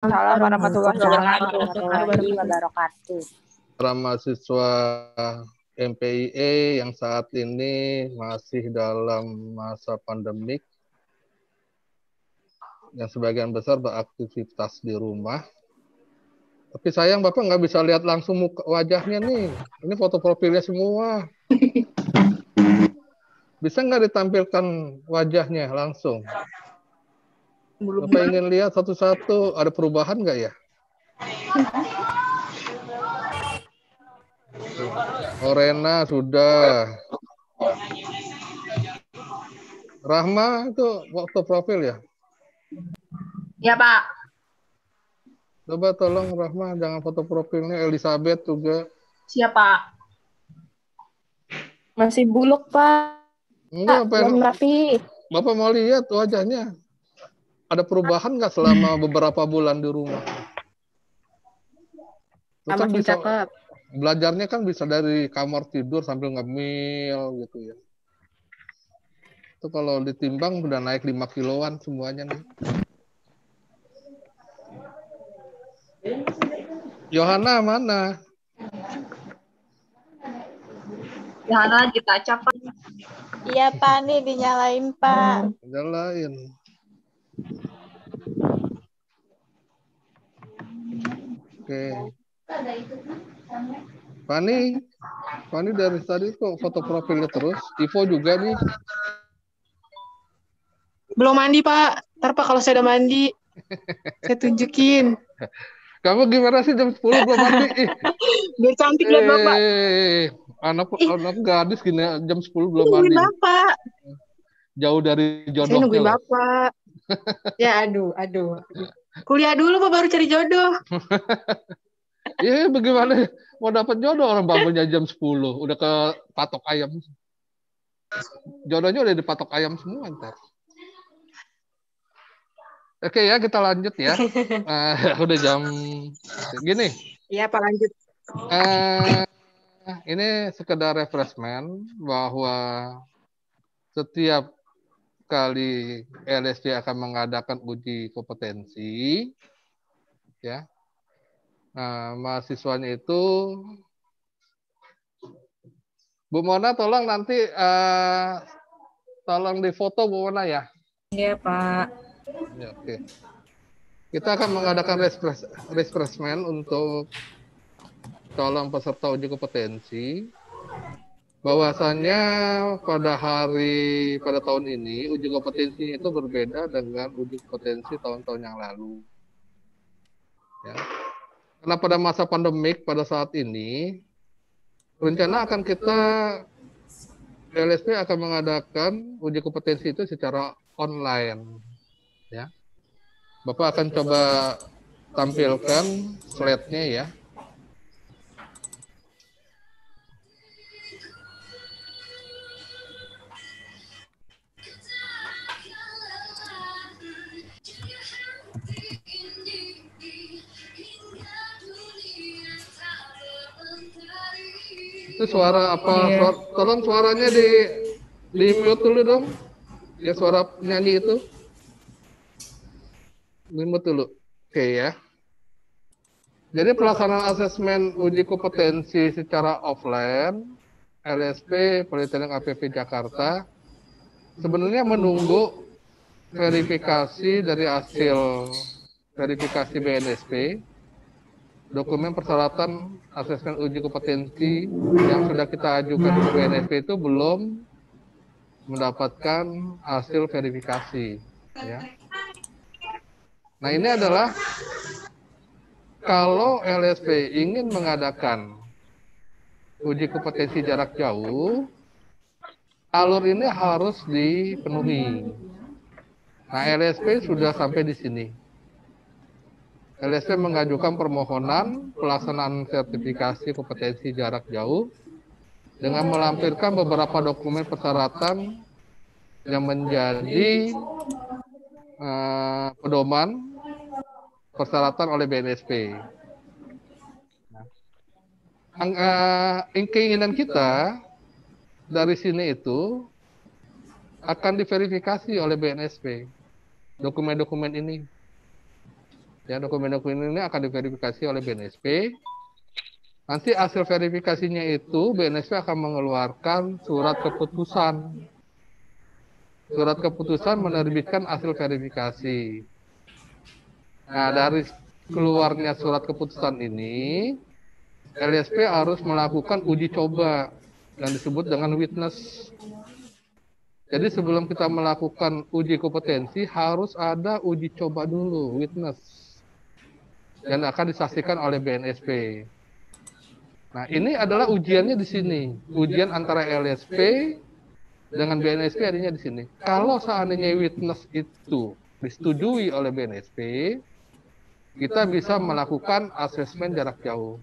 Assalamualaikum warahmatullahi wabarakatuh. Para mahasiswa MPIE yang saat ini masih dalam masa pandemik, yang sebagian besar beraktivitas di rumah. Tapi sayang Bapak nggak bisa lihat langsung muka wajahnya nih. Ini foto profilnya semua. Bisa nggak ditampilkan wajahnya langsung? Bapak ingin lihat satu-satu, ada perubahan nggak ya? Orena sudah. Rahma itu foto profil ya? Ya Pak. Coba tolong Rahma jangan foto profilnya. Elizabeth juga. Siapa? Masih buluk, Pak. Enggak, belum rapi. Bapak mau lihat wajahnya. Ada perubahan nggak selama beberapa bulan di rumah? Itu kan bisa cakep. Belajarnya kan bisa dari kamar tidur sambil ngemil gitu ya. Itu kalau ditimbang udah naik 5 kiloan semuanya nih. Yohana mana? Yohana kita Pak. Iya Pak, nih dinyalain Pak. Nyalain. Oke. Fani dari tadi kok foto profilnya terus. Ivo juga nih. Belum mandi, Pak. Ntar Pak kalau saya udah mandi, saya tunjukin. Kamu gimana sih jam 10 belum mandi? Biar cantik lihat Bapak. Anak gadis gini jam 10 belum mandi. Nungguin Bapak. Jauh dari jodohnya. Saya nungguin Bapak. Ya aduh. Kuliah dulu Pak baru cari jodoh. Iya bagaimana mau dapat jodoh orang bangunnya jam 10 udah ke patok ayam. Jodohnya udah di patok ayam semua ntar. Oke ya kita lanjut ya. Udah jam gini. Iya Pak lanjut. Ini sekedar refreshment bahwa setiap kali LSD akan mengadakan uji kompetensi, ya. Nah, mahasiswanya itu, Bu Mona tolong nanti tolong difoto Bu Mona ya. Iya Pak. Ya, oke. Kita akan mengadakan refreshment untuk tolong peserta uji kompetensi. Bahwasannya pada tahun ini uji kompetensi itu berbeda dengan uji kompetensi tahun-tahun yang lalu. Ya. Karena pada masa pandemik pada saat ini, rencana akan kita LSP akan mengadakan uji kompetensi itu secara online. Ya. Bapak akan coba tampilkan slide-nya ya. Itu suara apa? Iya. Tolong suaranya di mute dulu dong. Ya suara nyanyi itu. Di mute dulu. Oke ya. Jadi pelaksanaan asesmen uji kompetensi secara offline LSP Politeknik APP Jakarta sebenarnya menunggu verifikasi dari hasil verifikasi BNSP. Dokumen persyaratan asesmen uji kompetensi yang sudah kita ajukan ke BNSP itu belum mendapatkan hasil verifikasi. Ya. Nah ini adalah kalau LSP ingin mengadakan uji kompetensi jarak jauh, alur ini harus dipenuhi. Nah LSP sudah sampai di sini. LSP mengajukan permohonan pelaksanaan sertifikasi kompetensi jarak jauh dengan melampirkan beberapa dokumen persyaratan yang menjadi pedoman persyaratan oleh BNSP. Keinginan kita dari sini itu akan diverifikasi oleh BNSP dokumen-dokumen ini. Ya, dokumen-dokumen ini akan diverifikasi oleh BNSP. Nanti hasil verifikasinya itu BNSP akan mengeluarkan surat keputusan. Surat keputusan menerbitkan hasil verifikasi. Nah, dari keluarnya surat keputusan ini, LSP harus melakukan uji coba yang disebut dengan witness. Jadi sebelum kita melakukan uji kompetensi, harus ada uji coba dulu, witness, yang akan disaksikan oleh BNSP. Nah, ini adalah ujiannya di sini. Ujian antara LSP dengan BNSP adanya di sini. Kalau seandainya witness itu disetujui oleh BNSP, kita bisa melakukan asesmen jarak jauh.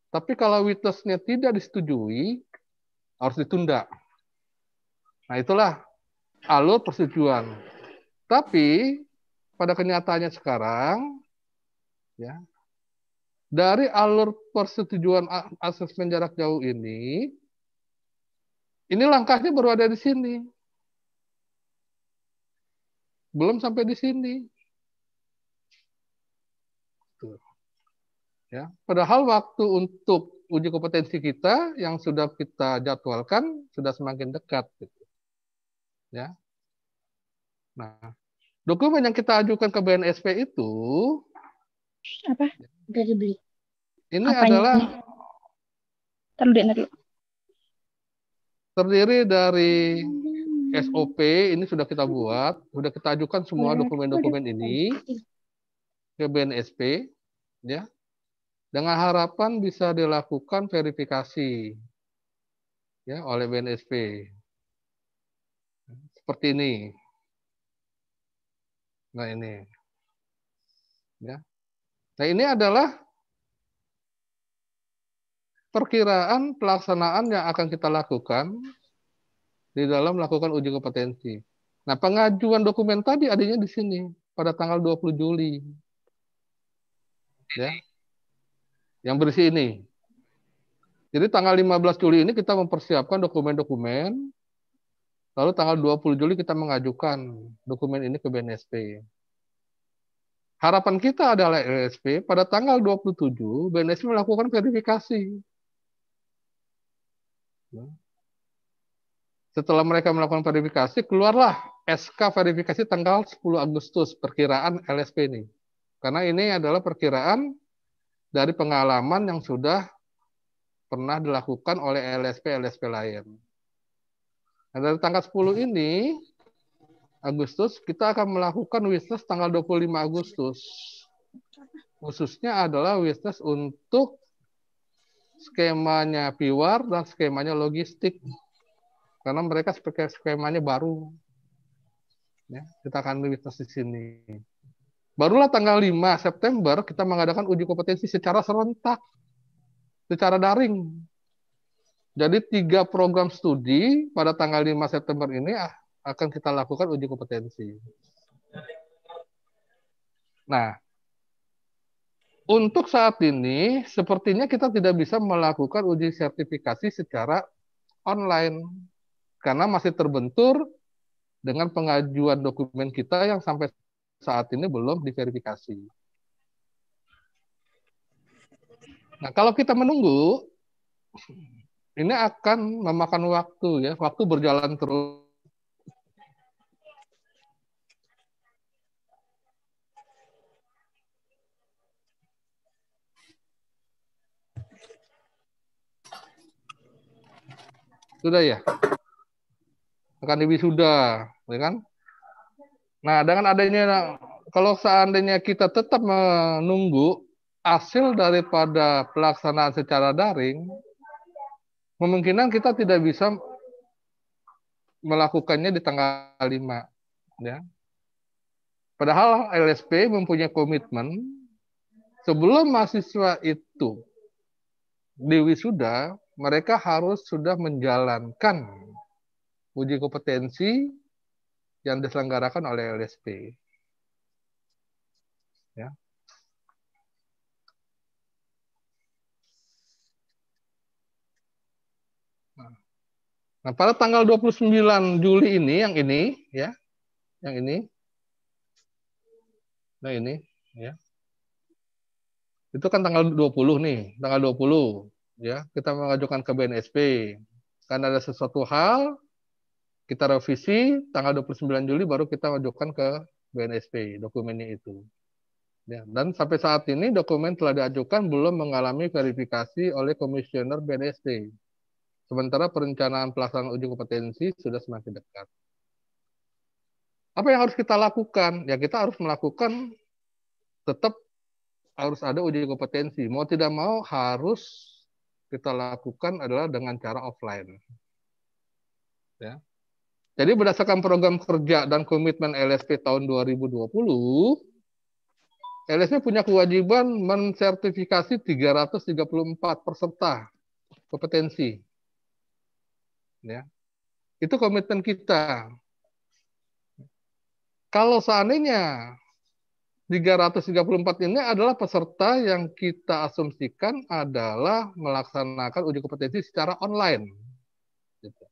Tapi kalau witness-nya tidak disetujui, harus ditunda. Nah, itulah alur persetujuan. Tapi pada kenyataannya sekarang, ya, dari alur persetujuan asesmen jarak jauh ini langkahnya baru ada di sini. Belum sampai di sini. Tuh. Ya, padahal waktu untuk uji kompetensi kita yang sudah kita jadwalkan sudah semakin dekat. Gitu. Ya. Nah, dokumen yang kita ajukan ke BNSP itu Apa? Udah dibeli. ini Apanya? adalah Taruh. terdiri dari SOP, ini sudah kita buat, sudah kita ajukan semua dokumen-dokumen ini ke BNSP, ya, dengan harapan bisa dilakukan verifikasi, ya, oleh BNSP. Seperti ini. Nah, ini. Ya. Nah, ini adalah perkiraan pelaksanaan yang akan kita lakukan di dalam melakukan uji kompetensi. Nah, pengajuan dokumen tadi adanya di sini pada tanggal 20 Juli. Ya. Yang berisi ini. Jadi tanggal 15 Juli ini kita mempersiapkan dokumen-dokumen, lalu tanggal 20 Juli kita mengajukan dokumen ini ke BNSP. Harapan kita adalah LSP pada tanggal 27 BNSP melakukan verifikasi. Setelah mereka melakukan verifikasi, keluarlah SK verifikasi tanggal 10 Agustus perkiraan LSP ini. Karena ini adalah perkiraan dari pengalaman yang sudah pernah dilakukan oleh LSP lain. Nah, dari tanggal 10 ini, Agustus, kita akan melakukan witness tanggal 25 Agustus. Khususnya adalah witness untuk skemanya PIWAR dan skemanya logistik. Karena mereka skemanya baru. Ya, kita akan witness di sini. Barulah tanggal 5 September kita mengadakan uji kompetensi secara serentak. Secara daring. Jadi 3 program studi pada tanggal 5 September ini akan kita lakukan uji kompetensi. Nah, untuk saat ini sepertinya kita tidak bisa melakukan uji sertifikasi secara online karena masih terbentur dengan pengajuan dokumen kita yang sampai saat ini belum diverifikasi. Nah, kalau kita menunggu, ini akan memakan waktu ya, waktu berjalan terus. Sudah ya? Akan wisuda, ya kan? Nah, dengan adanya, kalau seandainya kita tetap menunggu hasil daripada pelaksanaan secara daring, kemungkinan kita tidak bisa melakukannya di tanggal 5. Ya. Padahal LSP mempunyai komitmen sebelum mahasiswa itu diwisuda, mereka harus sudah menjalankan uji kompetensi yang diselenggarakan oleh LSP. Ya. Nah, pada tanggal 29 Juli ini, yang ini, ya, yang ini. Nah, ini. Ya. Itu kan tanggal 20 nih, tanggal 20 ya, kita mengajukan ke BNSP. Karena ada sesuatu hal, kita revisi tanggal 29 Juli baru kita ajukan ke BNSP dokumennya itu. Ya, dan sampai saat ini dokumen telah diajukan belum mengalami verifikasi oleh komisioner BNSP. Sementara perencanaan pelaksanaan uji kompetensi sudah semakin dekat. Apa yang harus kita lakukan? Ya kita harus melakukan, tetap harus ada uji kompetensi. Mau tidak mau harus kita lakukan adalah dengan cara offline. Ya. Jadi berdasarkan program kerja dan komitmen LSP tahun 2020, LSP punya kewajiban mensertifikasi 334 peserta kompetensi. Ya. Itu komitmen kita. Kalau seandainya 334 ini adalah peserta yang kita asumsikan adalah melaksanakan uji kompetensi secara online. Gitu.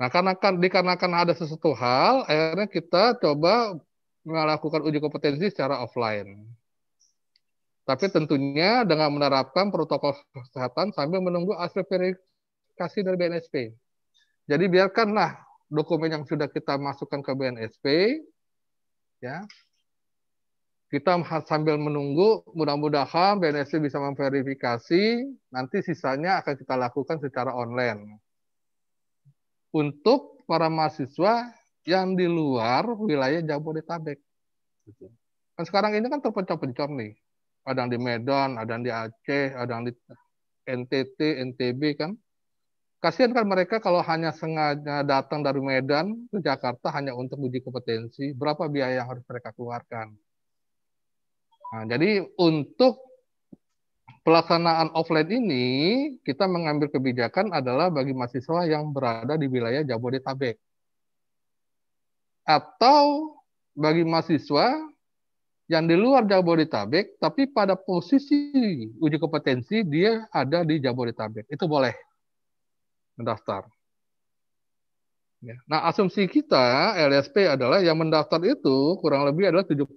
Nah, dikarenakan ada sesuatu hal, akhirnya kita coba melakukan uji kompetensi secara offline. Tapi tentunya dengan menerapkan protokol kesehatan sambil menunggu hasil verifikasi dari BNSP. Jadi biarkanlah dokumen yang sudah kita masukkan ke BNSP, ya, kita sambil menunggu, mudah-mudahan BNSP bisa memverifikasi, nanti sisanya akan kita lakukan secara online. Untuk para mahasiswa yang di luar wilayah Jabodetabek. Kan sekarang ini kan terpencor-pencor nih. Ada yang di Medan, ada yang di Aceh, ada yang di NTT, NTB kan. Kasihan kan mereka kalau hanya sengaja datang dari Medan ke Jakarta hanya untuk uji kompetensi, berapa biaya yang harus mereka keluarkan. Nah, jadi untuk pelaksanaan offline ini, kita mengambil kebijakan adalah bagi mahasiswa yang berada di wilayah Jabodetabek. Atau bagi mahasiswa yang di luar Jabodetabek, tapi pada posisi uji kompetensi dia ada di Jabodetabek. Itu boleh mendaftar. Nah, asumsi kita LSP adalah yang mendaftar itu kurang lebih adalah 70%.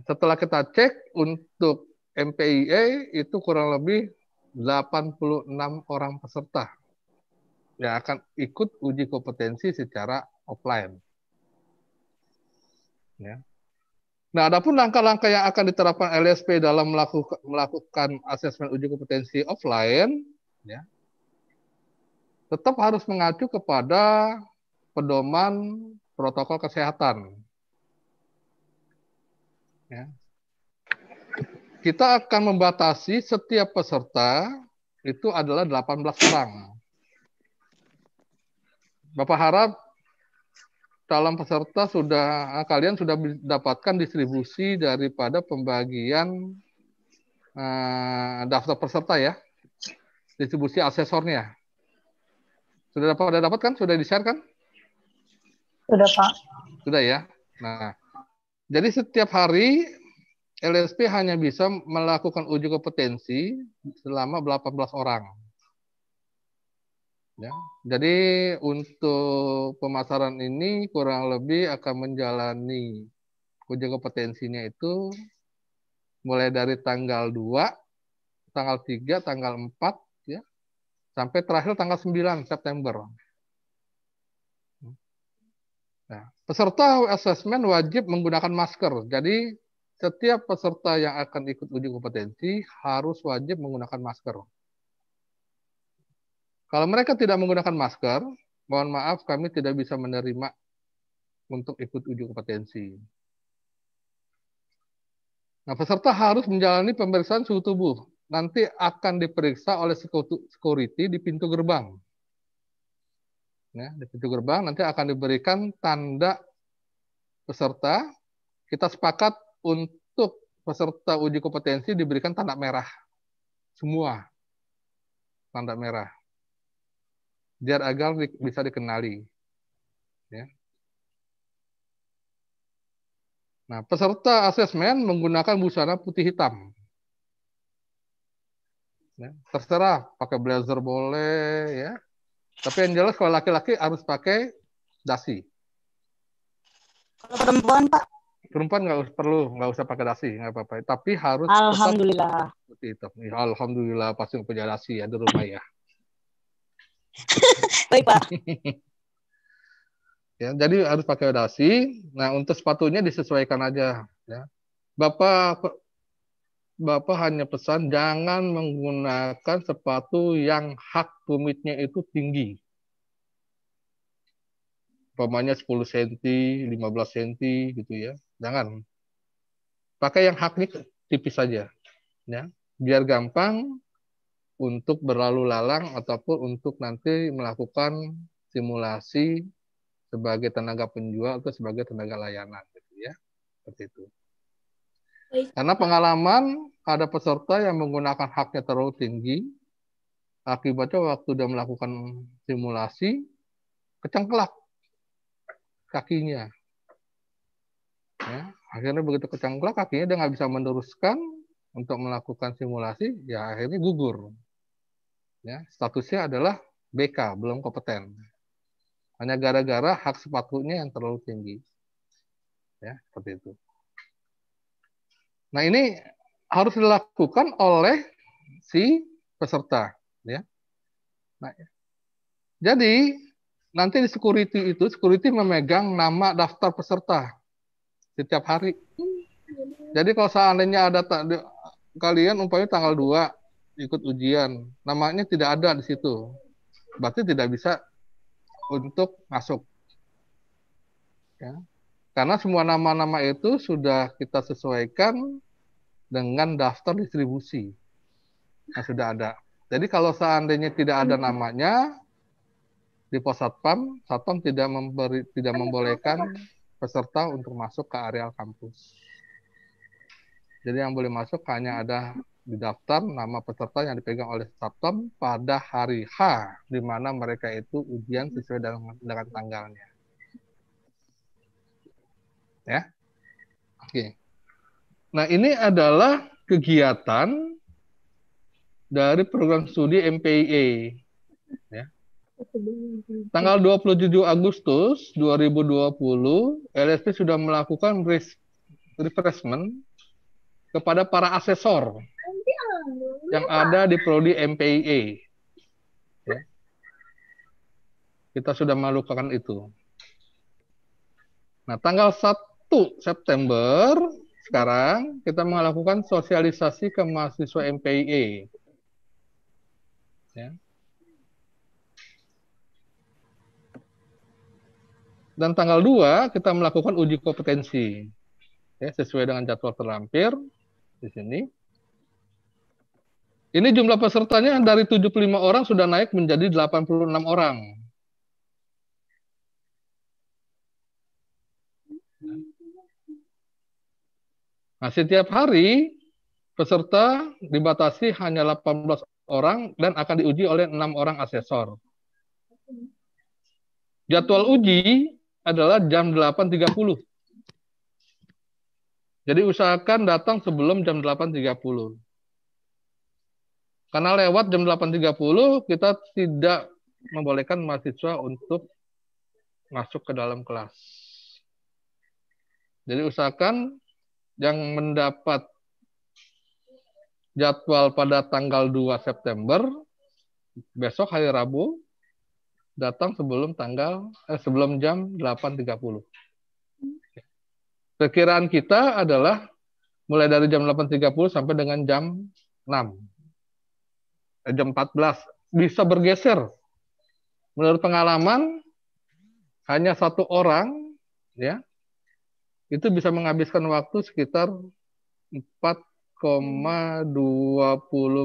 Setelah kita cek untuk MPIE itu kurang lebih 86 orang peserta yang akan ikut uji kompetensi secara offline. Ya. Nah, adapun langkah-langkah yang akan diterapkan LSP dalam melakukan asesmen uji kompetensi offline, ya, tetap harus mengacu kepada pedoman protokol kesehatan. Ya. Kita akan membatasi setiap peserta itu adalah 18 orang. Bapak harap calon peserta kalian sudah mendapatkan distribusi daripada pembagian daftar peserta ya, distribusi asesornya. Sudah dapat kan? Sudah di-share kan? Sudah, Pak. Sudah ya. Nah, jadi setiap hari LSP hanya bisa melakukan uji kompetensi selama 18 orang. Ya. Jadi untuk pemasaran ini kurang lebih akan menjalani uji kompetensinya itu mulai dari tanggal 2, tanggal 3, tanggal 4, ya, sampai terakhir tanggal 9 September. Nah, peserta asesmen wajib menggunakan masker. Jadi setiap peserta yang akan ikut uji kompetensi harus wajib menggunakan masker. Kalau mereka tidak menggunakan masker, mohon maaf kami tidak bisa menerima untuk ikut uji kompetensi. Nah, peserta harus menjalani pemeriksaan suhu tubuh. Nanti akan diperiksa oleh security di pintu gerbang. Ya, di pintu gerbang nanti akan diberikan tanda peserta. Kita sepakat untuk peserta uji kompetensi diberikan tanda merah. Semua tanda merah. Biar agar bisa dikenali. Ya. Nah, peserta asesmen menggunakan busana putih hitam. Ya, terserah, pakai blazer boleh, ya. Tapi yang jelas kalau laki-laki harus pakai dasi. Perempuan, Pak. Perempuan nggak usah pakai dasi, nggak apa-apa. Tapi harus Alhamdulillah. tetap seperti itu. Ya, alhamdulillah pasti punya dasi ya di rumah ya. Baik, Pak. Ya, jadi harus pakai dasi. Nah, untuk sepatunya disesuaikan aja. Ya. Bapak hanya pesan jangan menggunakan sepatu yang hak tumitnya itu tinggi. Umpamanya 10 cm, 15 cm gitu ya. Jangan. Pakai yang haknya tipis saja. Ya. Biar gampang untuk berlalu lalang ataupun untuk nanti melakukan simulasi sebagai tenaga penjual atau sebagai tenaga layanan gitu ya. Seperti itu. Karena pengalaman ada peserta yang menggunakan haknya terlalu tinggi, akibatnya waktu dia melakukan simulasi kecengklak kakinya. Ya, akhirnya begitu kecengklak kakinya dia nggak bisa meneruskan untuk melakukan simulasi, ya akhirnya gugur. Ya, statusnya adalah BK, belum kompeten. Hanya gara-gara hak sepatunya yang terlalu tinggi. Ya, seperti itu. Nah, ini harus dilakukan oleh si peserta. Ya. Nah, jadi, nanti di security memegang nama daftar peserta setiap hari. Jadi kalau seandainya ada kalian umpamanya tanggal 2 ikut ujian, namanya tidak ada di situ. Berarti tidak bisa untuk masuk. Ya. Karena semua nama-nama itu sudah kita sesuaikan dengan daftar distribusi. Nah, sudah ada. Jadi kalau seandainya tidak ada namanya di pos satpam tidak membolehkan peserta untuk masuk ke areal kampus. Jadi yang boleh masuk hanya ada di daftar nama peserta yang dipegang oleh satpam pada hari H, di mana mereka itu ujian sesuai dengan tanggalnya. Ya, oke. Nah, ini adalah kegiatan dari program studi MPIA. Ya. Tanggal 27 Agustus 2020, LSP sudah melakukan refreshment kepada para asesor yang ada di prodi MPIA. Ya. Kita sudah melakukan itu. Nah, tanggal 1 September sekarang kita melakukan sosialisasi ke mahasiswa MPIA. Ya. Dan tanggal 2 kita melakukan uji kompetensi. Ya, sesuai dengan jadwal terlampir di sini. Ini jumlah pesertanya dari 75 orang sudah naik menjadi 86 orang. Nah, setiap hari peserta dibatasi hanya 18 orang dan akan diuji oleh 6 orang asesor. Jadwal uji adalah jam 8.30. Jadi usahakan datang sebelum jam 8.30. Karena lewat jam 8.30 kita tidak membolehkan mahasiswa untuk masuk ke dalam kelas. Jadi usahakan yang mendapat jadwal pada tanggal 2 September, besok hari Rabu, datang sebelum jam 8.30. Perkiraan kita adalah mulai dari jam 8.30 sampai dengan jam 6. Jam 14. Bisa bergeser. Menurut pengalaman, hanya 1 orang, ya, itu bisa menghabiskan waktu sekitar 4,20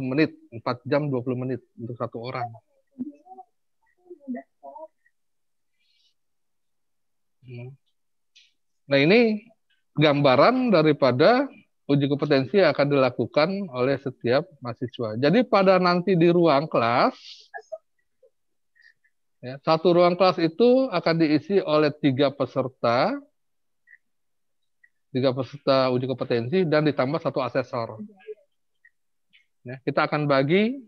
menit. 4 jam 20 menit untuk 1 orang. Nah, ini gambaran daripada uji kompetensi yang akan dilakukan oleh setiap mahasiswa. Jadi pada nanti di ruang kelas, ya, 1 ruang kelas itu akan diisi oleh 3 peserta uji kompetensi dan ditambah 1 asesor. Ya, kita akan bagi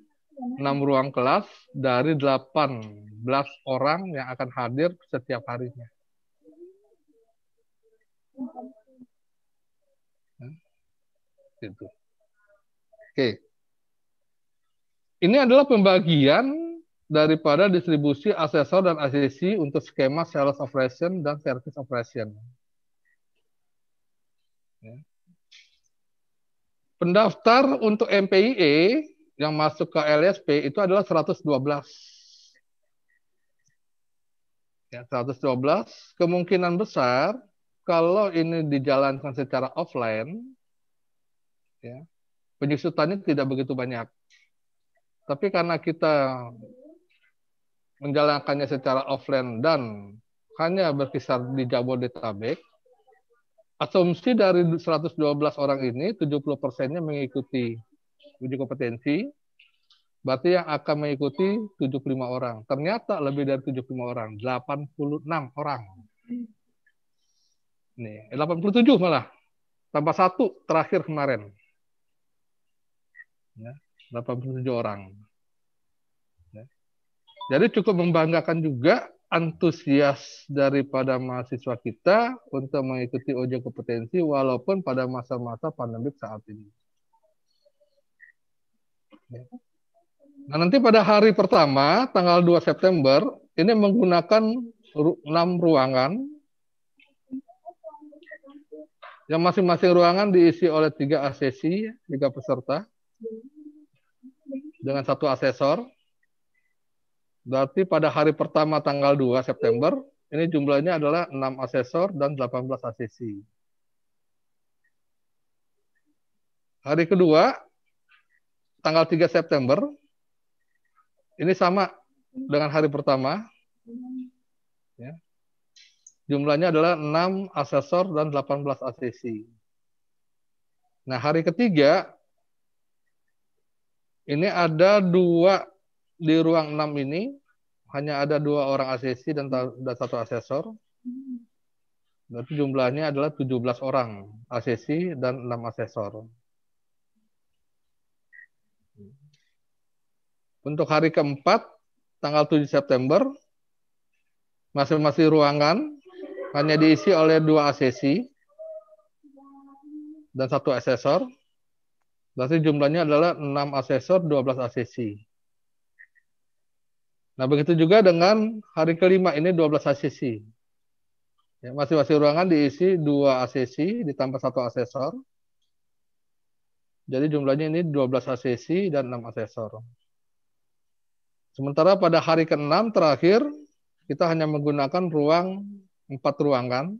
6 ruang kelas dari 18 orang yang akan hadir setiap harinya. Gitu. Oke. Ini adalah pembagian daripada distribusi asesor dan asesi untuk skema sales operation dan service operation. Ya. Pendaftar untuk MPIE yang masuk ke LSP itu adalah 112. Ya, 112. Kemungkinan besar kalau ini dijalankan secara offline, ya, penyusutannya tidak begitu banyak. Tapi karena kita menjalankannya secara offline dan hanya berkisar di Jabodetabek, asumsi dari 112 orang ini 70%-nya mengikuti uji kompetensi, berarti yang akan mengikuti 75 orang. Ternyata lebih dari 75 orang, 86 orang. Nih, 87 malah. Tambah 1 terakhir kemarin. Ya, 87 orang. Ya. Jadi cukup membanggakan juga antusias daripada mahasiswa kita untuk mengikuti uji kompetensi walaupun pada masa-masa pandemik saat ini. Ya. Nah, nanti pada hari pertama, tanggal 2 September, ini menggunakan 6 ruangan. Yang masing-masing ruangan diisi oleh 3 asesi, 3 peserta, dengan 1 asesor. Berarti pada hari pertama tanggal 2 September, ini jumlahnya adalah 6 asesor dan 18 asesi. Hari kedua, tanggal 3 September, ini sama dengan hari pertama. Ya. Jumlahnya adalah 6 asesor dan 18 asesi. Nah, hari ketiga, ini ada 2 di ruang 6 ini, hanya ada 2 orang asesi dan 1 asesor. Berarti jumlahnya adalah 17 orang asesi dan 6 asesor. Untuk hari keempat, tanggal 7 September, masing-masing ruangan hanya diisi oleh 2 asesi dan 1 asesor. Berarti jumlahnya adalah 6 asesor, 12 asesi. Nah, begitu juga dengan hari kelima ini 12 asesi. Ya, masing-masing ruangan diisi 2 asesi ditambah 1 asesor. Jadi jumlahnya ini 12 asesi dan 6 asesor. Sementara pada hari ke-6 terakhir, kita hanya menggunakan 4 ruangan.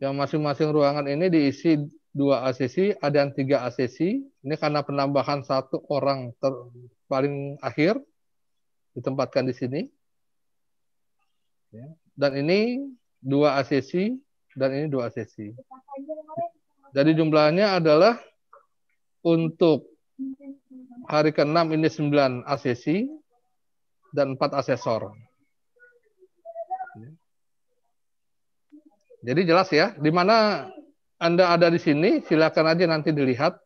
Yang masing-masing ruangan ini diisi 2 asesi, ada yang 3 asesi. Ini karena penambahan 1 orang paling akhir ditempatkan di sini. Ya. Dan ini 2 asesi dan ini 2 asesi. Jadi jumlahnya adalah untuk hari ke-6 ini 9 asesi dan 4 asesor. Jadi jelas ya, di mana Anda ada di sini, silakan aja nanti dilihat.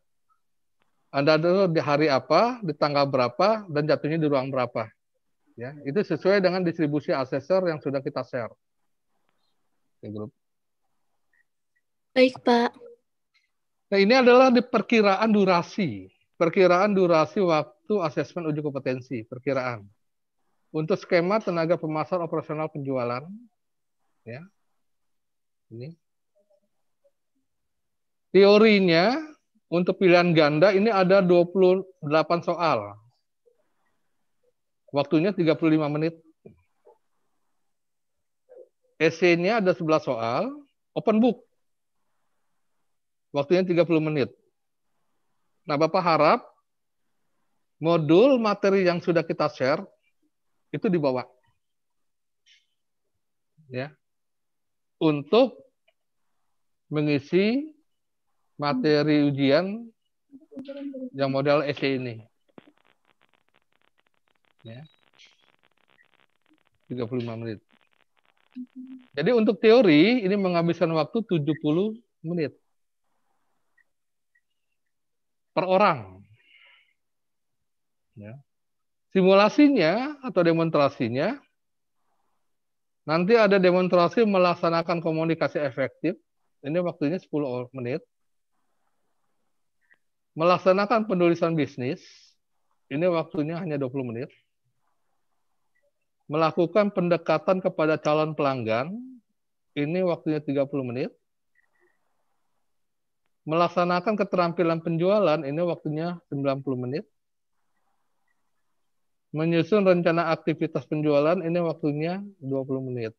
Anda ada di hari apa, di tanggal berapa, dan jatuhnya di ruang berapa. Ya, itu sesuai dengan distribusi asesor yang sudah kita share. Oke, grup. Baik, Pak. Nah, ini adalah di perkiraan durasi. Perkiraan durasi waktu asesmen uji kompetensi. Perkiraan. Untuk skema tenaga pemasar operasional penjualan. Ya. Ini. Teorinya, untuk pilihan ganda ini ada 28 soal. Waktunya 35 menit. Esainya ada 11 soal. Open book. Waktunya 30 menit. Nah, Bapak harap modul materi yang sudah kita share itu dibawa. Ya. Untuk mengisi materi ujian yang model essay ini. Ya. 35 menit. Jadi untuk teori ini menghabiskan waktu 70 menit. Per orang. Ya. Simulasinya atau demonstrasinya Nanti ada demonstrasi melaksanakan komunikasi efektif. Ini waktunya 10 menit. Melaksanakan penulisan bisnis. Ini waktunya hanya 20 menit. Melakukan pendekatan kepada calon pelanggan. Ini waktunya 30 menit. Melaksanakan keterampilan penjualan. Ini waktunya 90 menit. Menyusun rencana aktivitas penjualan, ini waktunya 20 menit.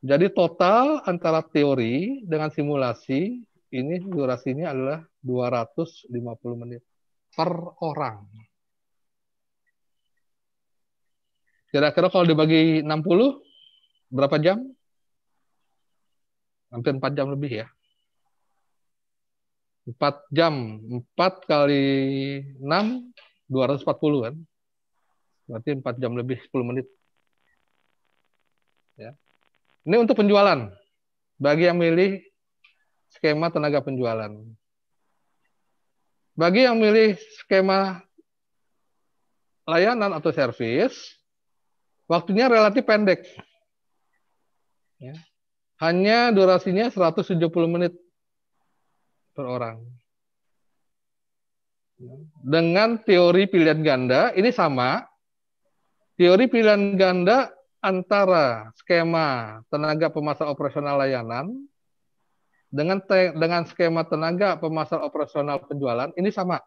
Jadi total antara teori dengan simulasi, ini durasinya adalah 250 menit per orang. Kira-kira kalau dibagi 60, berapa jam? Hampir 4 jam lebih ya. 4 jam, 4 kali 6, 240 kan. Berarti 4 jam lebih 10 menit. Ya. Ini untuk penjualan. Bagi yang milih skema tenaga penjualan. Bagi yang milih skema layanan atau servis, waktunya relatif pendek. Ya. Hanya durasinya 170 menit per orang. Dengan teori pilihan ganda, ini sama. Teori pilihan ganda antara skema tenaga pemasar operasional layanan dengan skema tenaga pemasar operasional penjualan, ini sama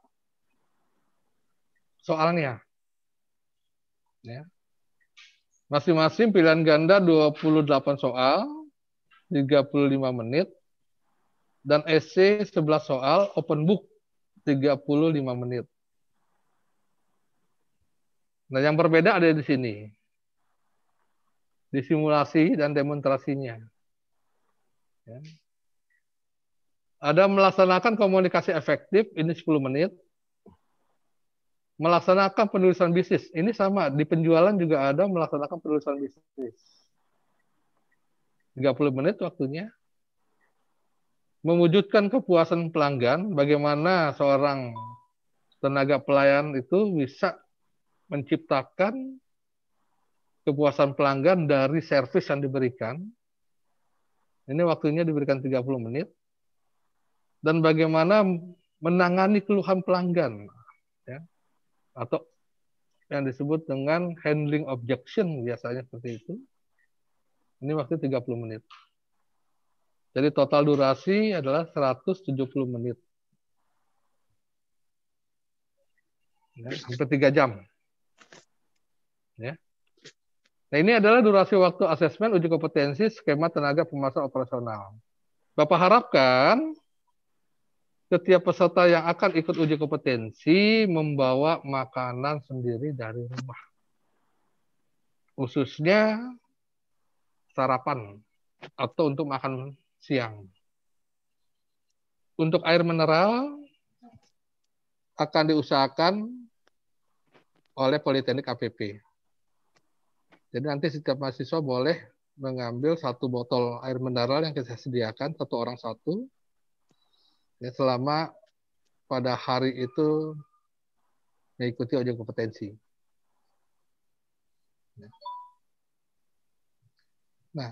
soalnya. Ya. Masing-masing pilihan ganda 28 soal, 35 menit, dan essay 11 soal, open book 35 menit. Nah, yang berbeda ada di sini. Di simulasi dan demonstrasinya. Ya. Ada melaksanakan komunikasi efektif, ini 10 menit. Melaksanakan penulisan bisnis, ini sama. Di penjualan juga ada melaksanakan penulisan bisnis. 30 menit waktunya. Mewujudkan kepuasan pelanggan, bagaimana seorang tenaga pelayan itu bisa menciptakan kepuasan pelanggan dari servis yang diberikan. Ini waktunya diberikan 30 menit. Dan bagaimana menangani keluhan pelanggan. Ya. Atau yang disebut dengan handling objection, biasanya seperti itu. Ini waktu 30 menit. Jadi total durasi adalah 170 menit. Ya, hampir 3 jam. Ya. Nah, ini adalah durasi waktu asesmen uji kompetensi skema tenaga pemasar operasional. Bapak harapkan setiap peserta yang akan ikut uji kompetensi membawa makanan sendiri dari rumah. Khususnya sarapan atau untuk makan siang. Untuk air mineral akan diusahakan oleh Politeknik APP. Jadi nanti setiap mahasiswa boleh mengambil 1 botol air mineral yang kita sediakan, 1 orang 1, ya, selama pada hari itu mengikuti uji kompetensi. Nah,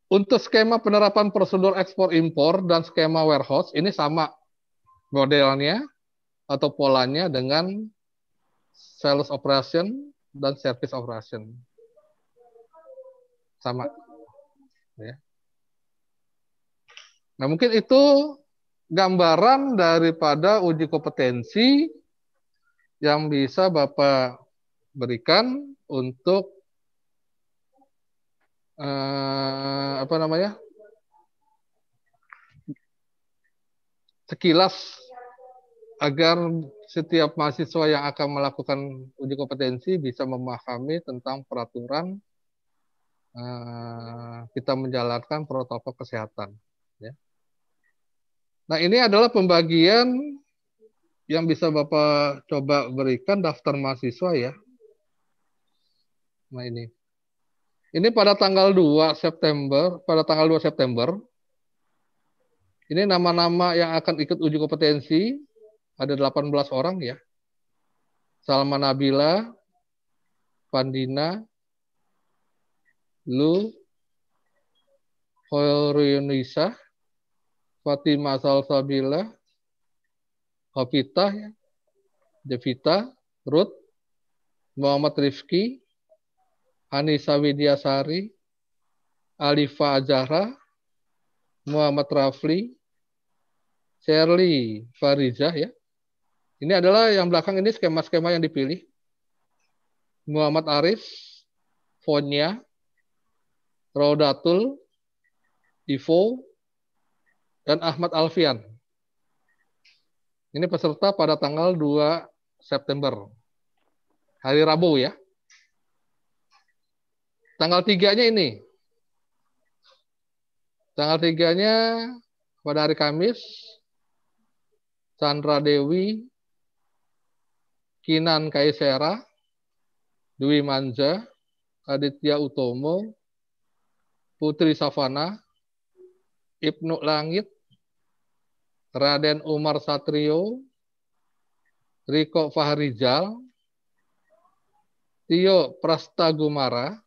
untuk skema penerapan prosedur ekspor impor dan skema warehouse ini sama modelnya atau polanya dengan sales operation dan service operation. Sama. Ya. Nah, mungkin itu gambaran daripada uji kompetensi yang bisa Bapak berikan untuk sekilas agar setiap mahasiswa yang akan melakukan uji kompetensi bisa memahami tentang peraturan kita menjalankan protokol kesehatan. Ya. Nah, ini adalah pembagian yang bisa Bapak coba berikan daftar mahasiswa ya. Nah, ini pada tanggal 2 September, ini nama-nama yang akan ikut uji kompetensi, ada 18 orang ya. Salma Nabila, Pandina, Lu, Hoirunisa, Fatimah Salsabila, Hafitah, ya, Devita, Ruth, Muhammad Rifki, Anissa Widyasari, Alifa Azahra, Muhammad Rafli, Shirley Farizah, ya. Ini adalah yang belakang ini skema-skema yang dipilih. Muhammad Arif, Fonya, Rodatul, Ivo, dan Ahmad Alfian. Ini peserta pada tanggal 2 September. Hari Rabu ya. Tanggal 3-nya ini. Tanggal 3-nya pada hari Kamis, Chandra Dewi, Kinan Kaisera, Dwi Manja, Aditya Utomo, Putri Savana, Ibnu Langit, Raden Umar Satrio, Riko Fahrizal, Tio Prastagumara,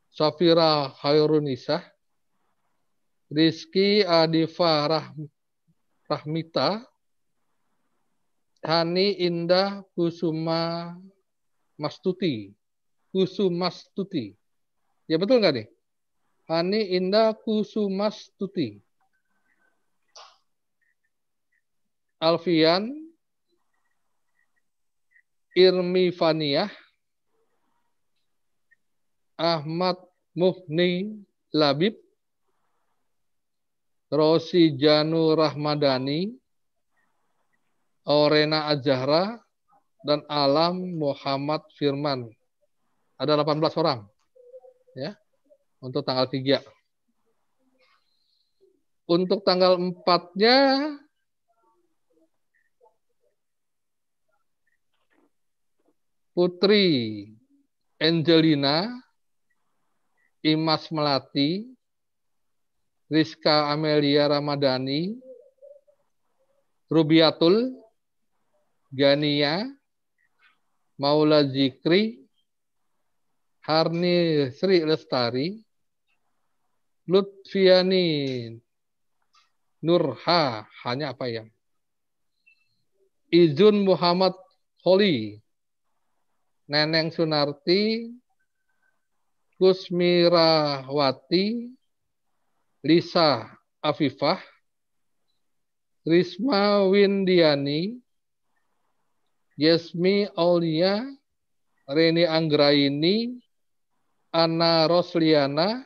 Safira Hairunisa, Rizky Adifa Rahmita, Hani Indah Kusumastuti. Ya betul nggak nih? Hani Indah Kusumastuti. Alfian Irmi Faniyah, Ahmad Muhni Labib, Rosi Janu Rahmadani, Orena Azahra, dan Alam Muhammad Firman. Ada 18 orang ya untuk tanggal 3. Untuk tanggal 4-nya Putri Angelina, Imas Melati, Rizka Amelia Ramadhani, Rubiatul, Gania, Maula Zikri, Harni Sri Lestari, Lutfiani Nurha, hanya apa ya? Izun Muhammad Holi, Neneng Sunarti, Kusmirawati, Lisa Afifah, Risma Windiani, Yasmi Aulia, Reni Anggraini, Anna Rosliana,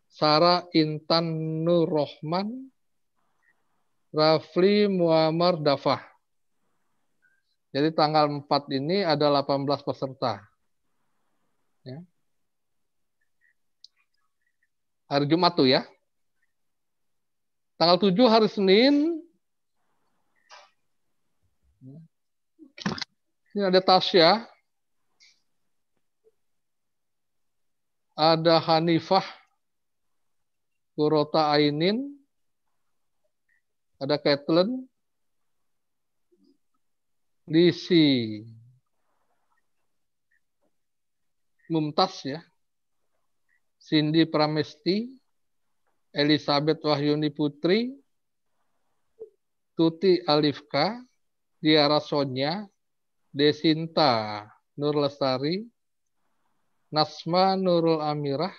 Sarah Intan Nurrohman, Rafli Muammar Dafah. Jadi tanggal 4 ini ada 18 peserta. Ya. Hari Jumat tuh ya. Tanggal 7 hari Senin. Ini ada Tasya. Ada Hanifah Kurota Ainin. Ada Kathleen. Lisi Mumtaz ya. Cindy Pramesti, Elizabeth Wahyuni Putri, Tuti Alifka, Diara Sonya, Desinta Nur Lestari, Nasma Nurul Amirah,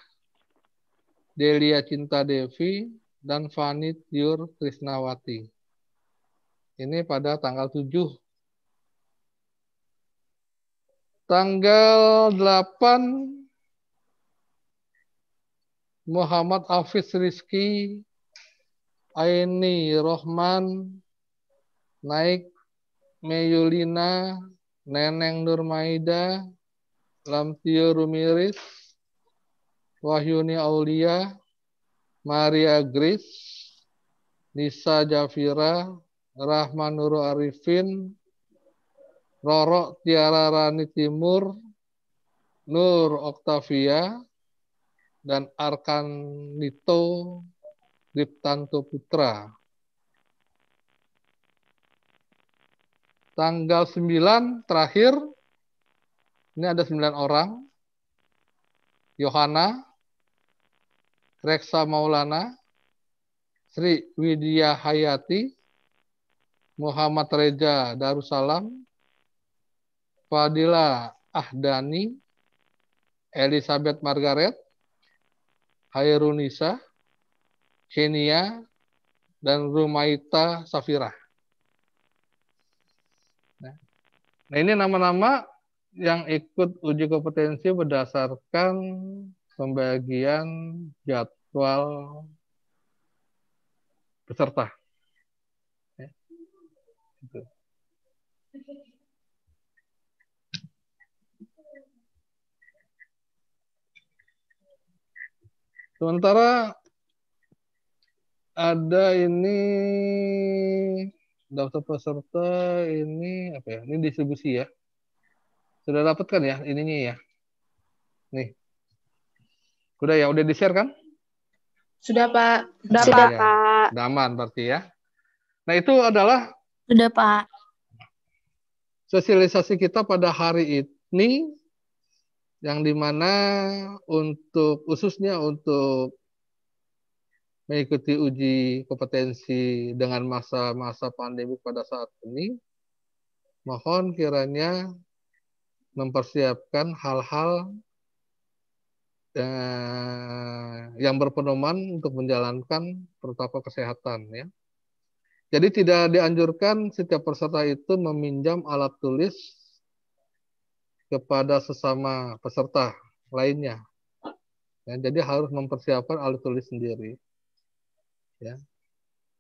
Delia Cinta Devi, dan Fani Tiur Krisnawati. Ini pada tanggal 7. Tanggal 8 Muhammad Hafiz Rizki, Aini Rohman, Naik Meyulina, Neneng Nurmaida, Lamtio Rumiris, Wahyuni Aulia, Maria Grace, Nisa Jafira, Rahman Nurul Arifin, Roro Tiara Rani Timur, Nur Oktavia, dan Arkanito Diptanto Putra. Tanggal 9 terakhir, ini ada 9 orang. Yohana, Reksa Maulana, Sri Widya Hayati, Muhammad Reza Darussalam, Fadila Ahdani, Elizabeth Margaret, Hairunisa, Kenia, dan Rumaita Safira. Nah, ini nama-nama yang ikut uji kompetensi berdasarkan pembagian jadwal peserta. Ya, gitu. Sementara ada ini daftar peserta ini apa ya? Ini distribusi ya. Sudah dapat kan ya ininya ya? Nih. Udah di-share kan? Sudah, Pak. Sudah, Ya. Pak. Udah aman berarti ya. Nah, itu adalah Sudah, Pak. sosialisasi kita pada hari ini yang dimana khususnya untuk mengikuti uji kompetensi dengan masa-masa pandemi pada saat ini, mohon kiranya mempersiapkan hal-hal yang berpedoman untuk menjalankan protokol kesehatan ya. Jadi tidak dianjurkan setiap peserta itu meminjam alat tulis kepada sesama peserta lainnya. Ya, jadi harus mempersiapkan alat tulis sendiri. Ya.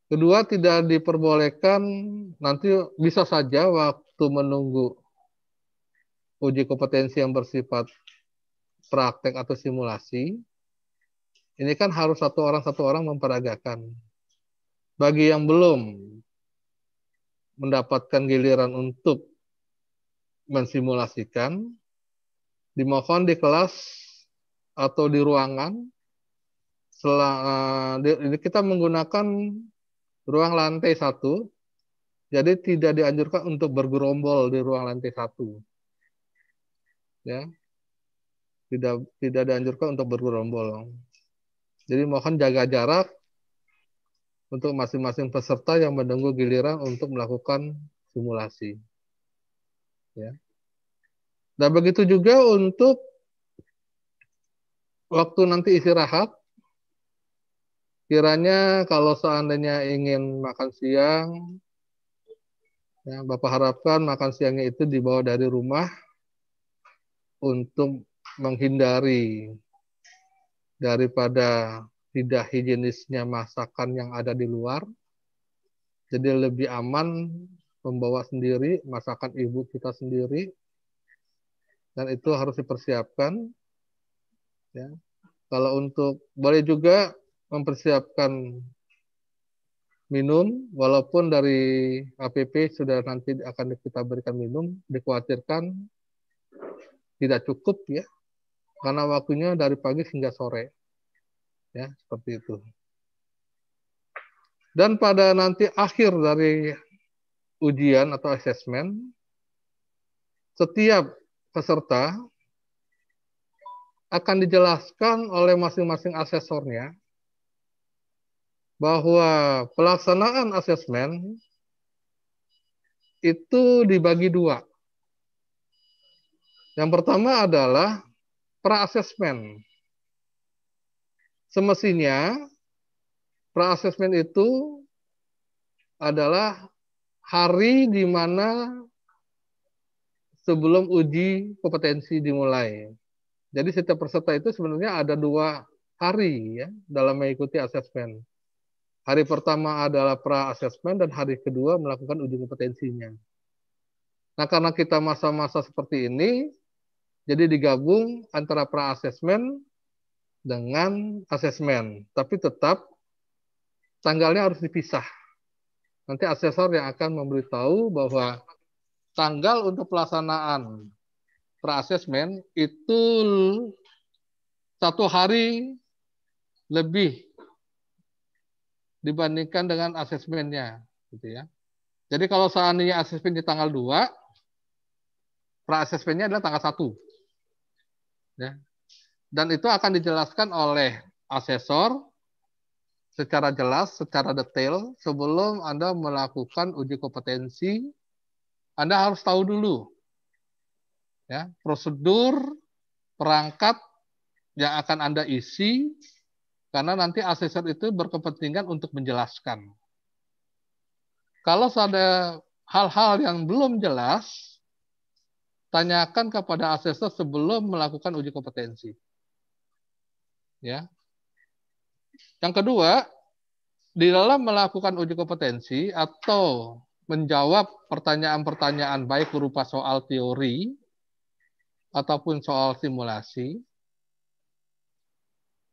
Kedua, tidak diperbolehkan nanti bisa saja waktu menunggu uji kompetensi yang bersifat praktek atau simulasi, ini kan harus satu orang memperagakan. Bagi yang belum mendapatkan giliran untuk mensimulasikan, dimohon di kelas atau di ruangan, ini kita menggunakan ruang lantai 1, jadi tidak dianjurkan untuk bergerombol di ruang lantai 1. Ya. Tidak dianjurkan untuk bergerombol. Jadi mohon jaga jarak untuk masing-masing peserta yang menunggu giliran untuk melakukan simulasi. Ya. Dan begitu juga untuk waktu nanti istirahat, kiranya kalau seandainya ingin makan siang, ya, Bapak harapkan makan siangnya itu dibawa dari rumah untuk menghindari daripada tidak higienisnya masakan yang ada di luar. Jadi lebih aman membawa sendiri masakan ibu kita sendiri, dan itu harus dipersiapkan. Ya. Kalau untuk boleh juga mempersiapkan minum, walaupun dari APP sudah nanti akan kita berikan minum, dikhawatirkan tidak cukup ya, karena waktunya dari pagi hingga sore. Ya, seperti itu. Dan pada nanti akhir dari ujian atau asesmen, setiap peserta akan dijelaskan oleh masing-masing asesornya bahwa pelaksanaan asesmen itu dibagi 2. Yang pertama adalah pra-asesmen. Semestinya pra-asesmen itu adalah hari di mana sebelum uji kompetensi dimulai. Jadi setiap peserta itu sebenarnya ada 2 hari ya dalam mengikuti asesmen. Hari pertama adalah pra-asesmen dan hari kedua melakukan uji kompetensinya. Nah, karena kita masa-masa seperti ini, jadi digabung antara pra-asesmen dengan asesmen. Tapi tetap tanggalnya harus dipisah. Nanti asesor yang akan memberitahu bahwa tanggal untuk pelaksanaan pra-asesmen itu 1 hari lebih dibandingkan dengan asesmennya, gitu ya. Jadi kalau seandainya asesmen di tanggal 2, pra-asesmennya adalah tanggal 1. Ya. dan itu akan dijelaskan oleh asesor secara jelas, secara detail. Sebelum Anda melakukan uji kompetensi, Anda harus tahu dulu ya, prosedur, perangkat yang akan Anda isi, karena nanti asesor itu berkepentingan untuk menjelaskan. Kalau ada hal-hal yang belum jelas, tanyakan kepada asesor sebelum melakukan uji kompetensi. Ya. Yang kedua, di dalam melakukan uji kompetensi atau menjawab pertanyaan-pertanyaan baik berupa soal teori ataupun soal simulasi,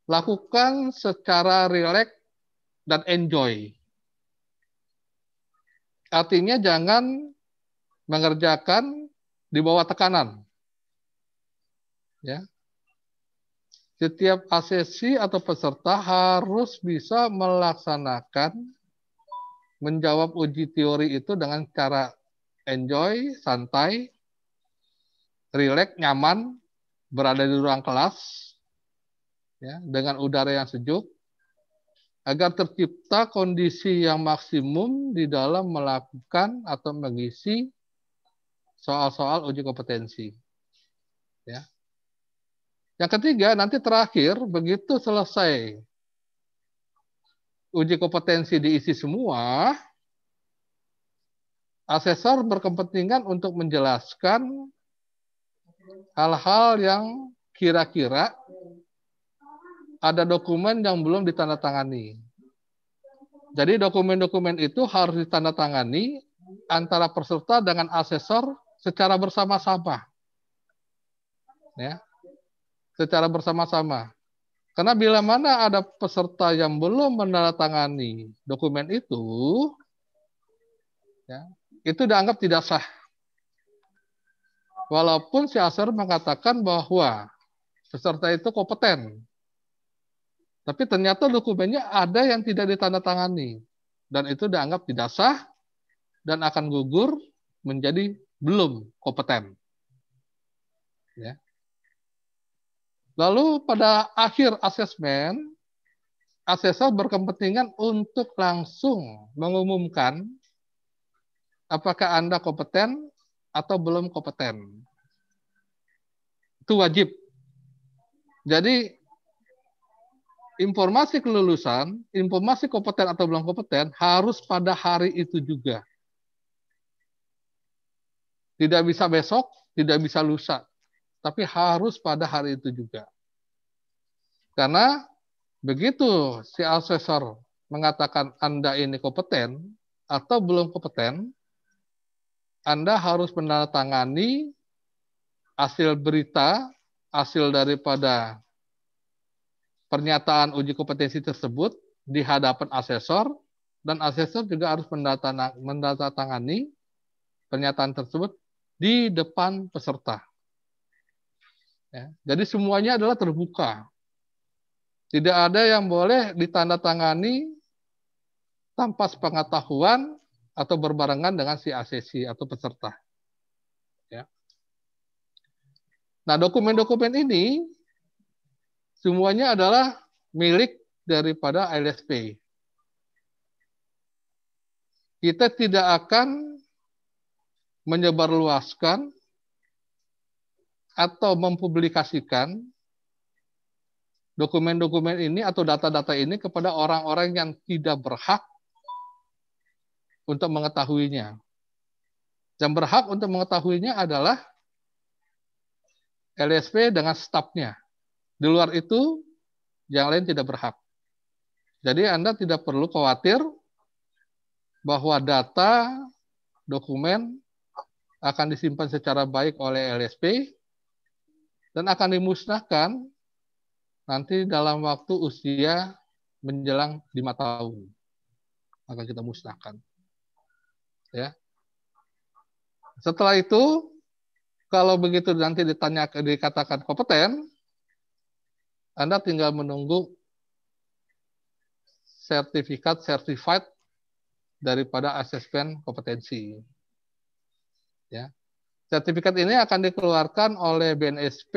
lakukan secara rileks dan enjoy. Artinya jangan mengerjakan di bawah tekanan. Ya. Setiap asesi atau peserta harus bisa melaksanakan menjawab uji teori itu dengan cara enjoy, santai, rileks, nyaman, berada di ruang kelas, ya, dengan udara yang sejuk, agar tercipta kondisi yang maksimum di dalam melakukan atau mengisi soal-soal uji kompetensi. Ya. Yang ketiga, nanti terakhir, begitu selesai uji kompetensi diisi semua, asesor berkepentingan untuk menjelaskan hal-hal yang kira-kira ada dokumen yang belum ditandatangani. Jadi dokumen-dokumen itu harus ditandatangani antara peserta dengan asesor secara bersama-sama. Ya. Secara bersama-sama. Karena bila mana ada peserta yang belum menandatangani dokumen itu, ya, itu dianggap tidak sah. Walaupun si asesor mengatakan bahwa peserta itu kompeten. Tapi ternyata dokumennya ada yang tidak ditandatangani. Dan itu dianggap tidak sah dan akan gugur menjadi belum kompeten. Ya. Lalu pada akhir asesmen, asesor berkepentingan untuk langsung mengumumkan apakah Anda kompeten atau belum kompeten. Itu wajib. Jadi informasi kelulusan, informasi kompeten atau belum kompeten harus pada hari itu juga. Tidak bisa besok, tidak bisa lusa. Tapi harus pada hari itu juga. Karena begitu si asesor mengatakan Anda ini kompeten atau belum kompeten, Anda harus menandatangani hasil berita, hasil daripada pernyataan uji kompetensi tersebut di hadapan asesor, dan asesor juga harus menandatangani pernyataan tersebut di depan peserta. Ya, jadi semuanya adalah terbuka. Tidak ada yang boleh ditandatangani tanpa sepengetahuan atau berbarengan dengan si asesi atau peserta. Ya. Nah, dokumen-dokumen ini semuanya adalah milik daripada LSP. Kita tidak akan menyebarluaskan atau mempublikasikan dokumen-dokumen ini atau data-data ini kepada orang-orang yang tidak berhak untuk mengetahuinya. Yang berhak untuk mengetahuinya adalah LSP dengan stafnya. Di luar itu, yang lain tidak berhak. Jadi Anda tidak perlu khawatir bahwa data, dokumen akan disimpan secara baik oleh LSP dan akan dimusnahkan nanti dalam waktu usia menjelang 5 tahun. Akan kita musnahkan. Ya. Setelah itu, kalau begitu nanti dikatakan kompeten, Anda tinggal menunggu sertifikat certified daripada asesmen kompetensi. Ya. Sertifikat ini akan dikeluarkan oleh BNSP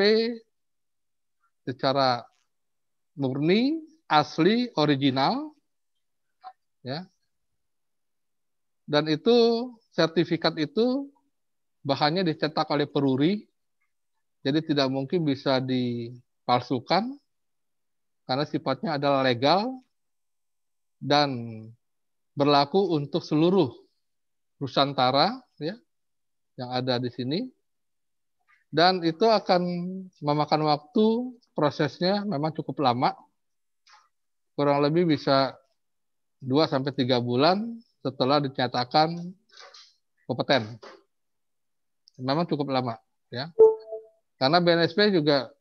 secara murni, asli, original, ya. Dan itu sertifikat itu bahannya dicetak oleh peruri, jadi tidak mungkin bisa dipalsukan karena sifatnya adalah legal dan berlaku untuk seluruh Nusantara, ya, yang ada di sini. Dan itu akan memakan waktu, prosesnya memang cukup lama, kurang lebih bisa 2-3 bulan setelah dinyatakan kompeten. Memang cukup lama, ya. Karena BNSP juga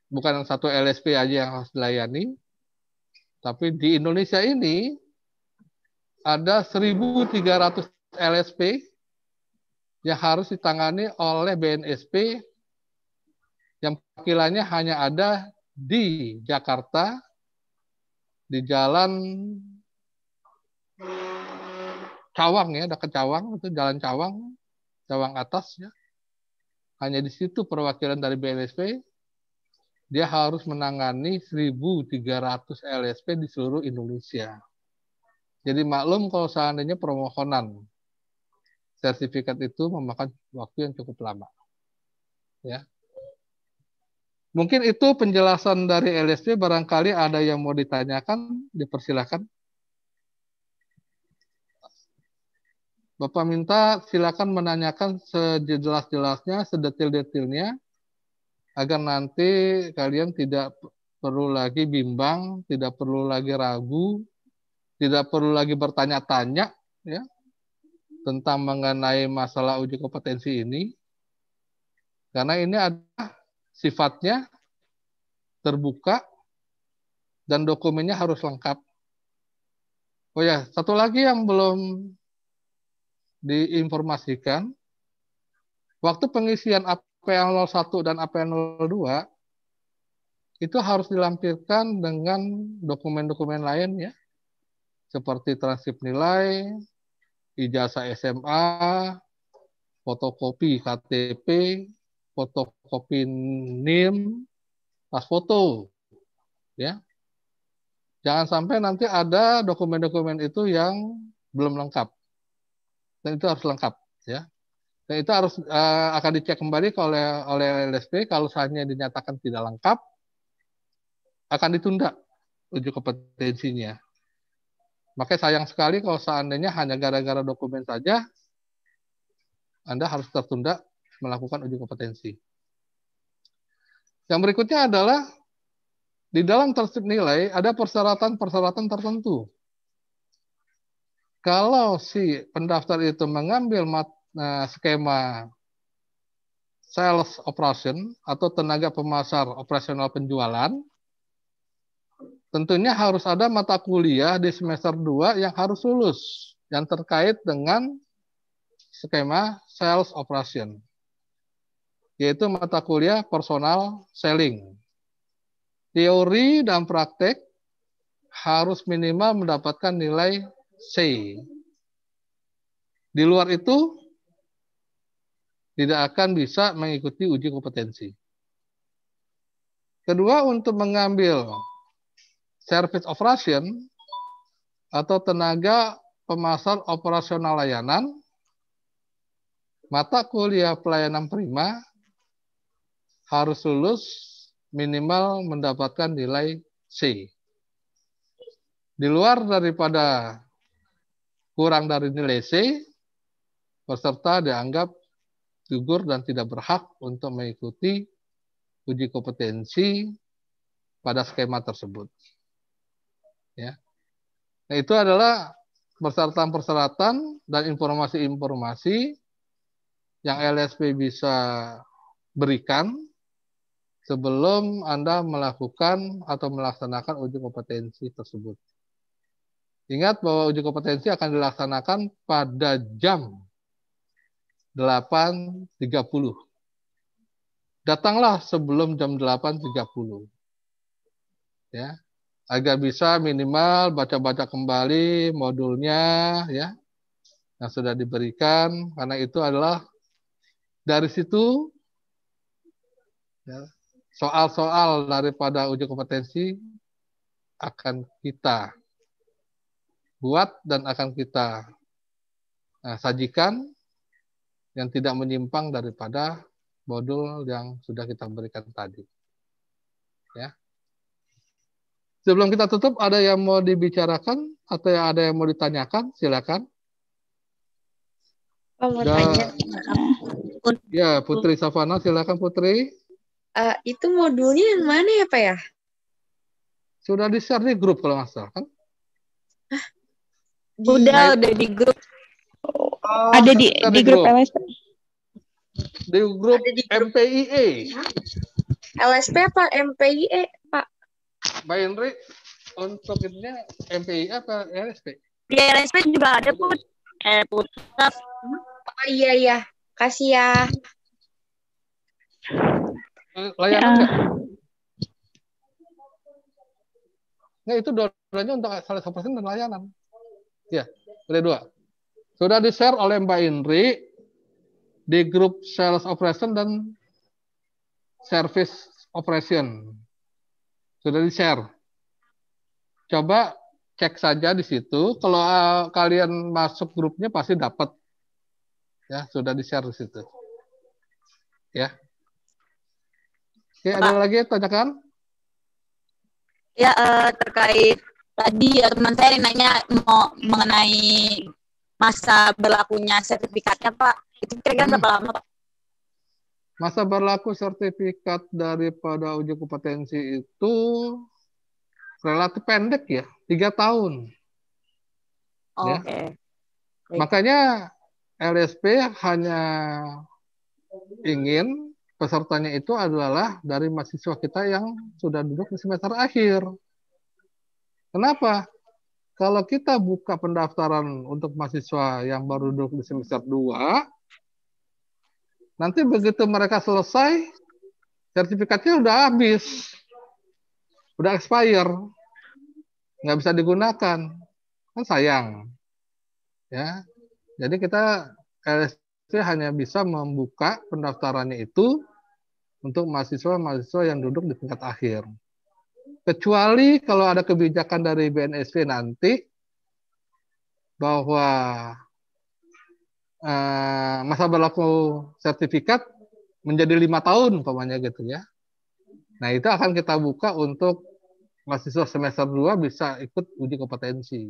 bukan satu LSP aja yang harus dilayani, tapi di Indonesia ini ada 1.300 LSP yang harus ditangani oleh BNSP yang perwakilannya hanya ada di Jakarta, di Jalan Cawang, ya, dekat Cawang, itu Jalan Cawang, Cawang atas, ya. Hanya di situ perwakilan dari BNSP, dia harus menangani 1.300 LSP di seluruh Indonesia. Jadi maklum kalau seandainya permohonan sertifikat itu memakan waktu yang cukup lama, ya. Mungkin itu penjelasan dari LSP, barangkali ada yang mau ditanyakan, dipersilakan. Bapak minta silakan menanyakan sejelas-jelasnya, sedetil-detilnya, agar nanti kalian tidak perlu lagi bimbang, tidak perlu lagi ragu, tidak perlu lagi bertanya-tanya, ya, tentang mengenai masalah uji kompetensi ini. Karena ini adalah sifatnya terbuka dan dokumennya harus lengkap. Oh ya, satu lagi yang belum diinformasikan, waktu pengisian APL 01 dan APL 02 itu harus dilampirkan dengan dokumen-dokumen lain, ya, seperti transkrip nilai, ijazah SMA, fotokopi KTP, fotokopi NIM, pas foto, ya. Jangan sampai nanti ada dokumen-dokumen itu yang belum lengkap. Dan itu harus lengkap, ya. Dan itu harus akan dicek kembali oleh LSP. Kalau saatnya dinyatakan tidak lengkap, akan ditunda uji kompetensinya. Makanya sayang sekali kalau seandainya hanya gara-gara dokumen saja Anda harus tertunda melakukan uji kompetensi. Yang berikutnya adalah di dalam transkrip nilai ada persyaratan-persyaratan tertentu. Kalau si pendaftar itu mengambil skema sales operation atau tenaga pemasar operasional penjualan, tentunya harus ada mata kuliah di semester 2 yang harus lulus, yang terkait dengan skema sales operation, yaitu mata kuliah personal selling. Teori dan praktek harus minimal mendapatkan nilai C. Di luar itu tidak akan bisa mengikuti uji kompetensi. Kedua, untuk mengambil service operation atau tenaga pemasar operasional layanan, mata kuliah pelayanan prima harus lulus minimal mendapatkan nilai C. Di luar daripada kurang dari nilai C, peserta dianggap gugur dan tidak berhak untuk mengikuti uji kompetensi pada skema tersebut. Ya. Nah, itu adalah persyaratan-persyaratan dan informasi-informasi yang LSP bisa berikan sebelum Anda melakukan atau melaksanakan uji kompetensi tersebut. Ingat bahwa uji kompetensi akan dilaksanakan pada jam 8.30. Datanglah sebelum jam 8.30. Ya, agar bisa minimal baca-baca kembali modulnya, ya, yang sudah diberikan, karena itu adalah dari situ, ya, soal-soal daripada uji kompetensi akan kita buat dan akan kita sajikan yang tidak menyimpang daripada modul yang sudah kita berikan tadi. Ya. Sebelum kita tutup, ada yang mau dibicarakan atau ada yang mau ditanyakan? Silakan. Mau tanya. Ya, Putri Savana, silakan Putri. Itu modulnya yang mana ya, Pak ya? Sudah di-share di grup kalau nggak salah, kan? Udah di grup. Ada di grup LSP. Di grup Ada di grup. MPIE. LSP apa MPIE, Pak? Mbak Indri, untuk itunya MPIE apa LSP? Di LSP juga ada, Put. Putra. Oh iya. Kasih ya. Layanan nggak? Nggak, itu dua-duanya untuk sales operation dan layanan. Ya, ada dua. Sudah di-share oleh Mbak Indri di grup sales operation dan service operation. Sudah di-share. Coba cek saja di situ. Kalau kalian masuk grupnya pasti dapat. Ya, sudah di-share di situ. Ya. Oke, ada lagi tanyakan? Ya, terkait tadi teman saya nanya mau mengenai masa berlakunya sertifikatnya, Pak. Itu kira-kira berapa lama, Pak? Masa berlaku sertifikat daripada uji kompetensi itu relatif pendek ya, 3 tahun. Oke. Ya. Makanya LSP hanya ingin pesertanya itu adalah dari mahasiswa kita yang sudah duduk di semester akhir. Kenapa? Kalau kita buka pendaftaran untuk mahasiswa yang baru duduk di semester 2, nanti begitu mereka selesai, sertifikatnya udah habis. Udah expire. Nggak bisa digunakan. Kan sayang. Ya. Jadi kita LSP hanya bisa membuka pendaftarannya itu untuk mahasiswa-mahasiswa yang duduk di tingkat akhir. Kecuali kalau ada kebijakan dari BNSP nanti bahwa masa berlaku sertifikat menjadi 5 tahun umpamanya gitu ya. Nah, itu akan kita buka untuk mahasiswa semester 2 bisa ikut uji kompetensi.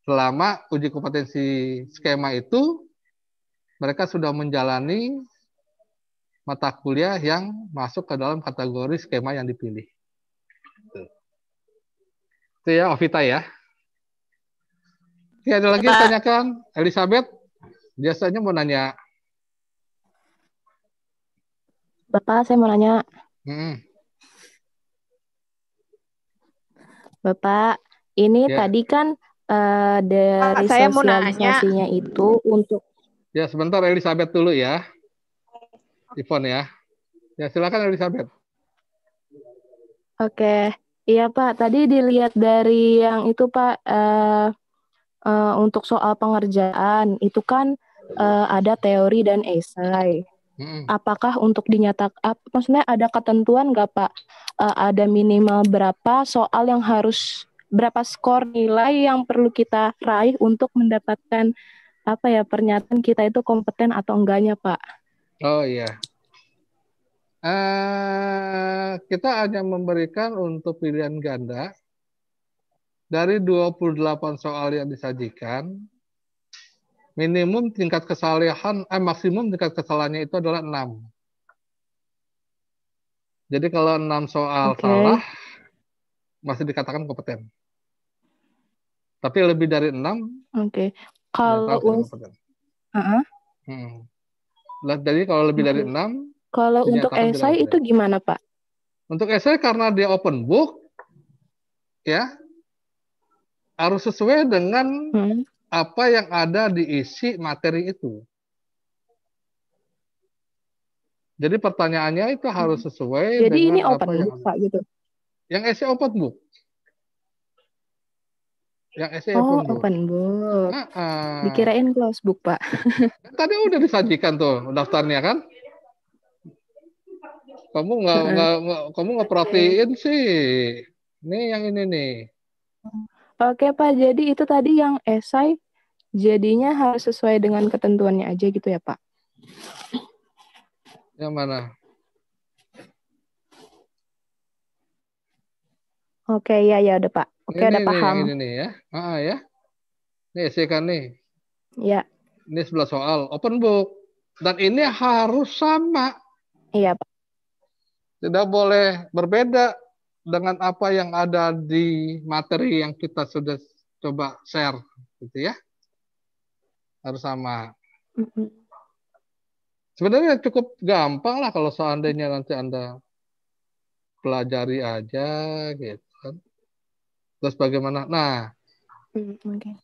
Selama uji kompetensi skema itu mereka sudah menjalani mata kuliah yang masuk ke dalam kategori skema yang dipilih. Itu ya, Ovita ya. Oke, ada lagi yang tanyakan? Elizabeth, biasanya mau nanya. Bapak, saya mau nanya. Bapak, ini tadi kan dari sosialisasinya itu untuk... Ya, sebentar Elizabeth dulu ya. Ivon ya. Ya, silakan Elizabeth. Oke. Iya, Pak. Tadi dilihat dari yang itu, Pak, untuk soal pengerjaan, itu kan ada teori dan esai. Apakah untuk dinyatakan, maksudnya ada ketentuan nggak, Pak? Ada minimal berapa soal yang harus, berapa skor nilai yang perlu kita raih untuk mendapatkan pernyataan kita itu kompeten atau enggaknya, Pak? Oh iya. Kita hanya memberikan untuk pilihan ganda dari 28 soal yang disajikan, minimum tingkat kesalahan, maksimum tingkat kesalahannya itu adalah 6. Jadi kalau 6 soal salah, masih dikatakan kompeten. Tapi lebih dari 6, kalau jadi kalau lebih dari 6, kalau untuk esai itu gimana, Pak? Untuk esai karena dia open book, ya harus sesuai dengan apa yang ada di isi materi itu. Jadi pertanyaannya itu harus sesuai jadi dengan ini open apa book, yang Pak, gitu. Yang esai open book. Yang esai open book. Dikirain close book, Pak. Tadi udah disajikan tuh daftarnya kan? Kamu nggak perhatiin sih. Nih yang ini nih. Oke Pak, jadi itu tadi yang esai jadinya harus sesuai dengan ketentuannya aja gitu ya Pak? Yang mana? Oke, ya udah Pak. Oke, Ini udah nih paham. yang ini nih ya. Ya. Nih esai kan nih. Ya. Ini 11 soal open book. Dan ini harus sama. Iya Pak. Tidak boleh berbeda dengan apa yang ada di materi yang kita sudah coba share, gitu ya. Harus sama. Sebenarnya cukup gampang lah kalau seandainya nanti Anda pelajari aja, gitu kan. Terus bagaimana? Nah,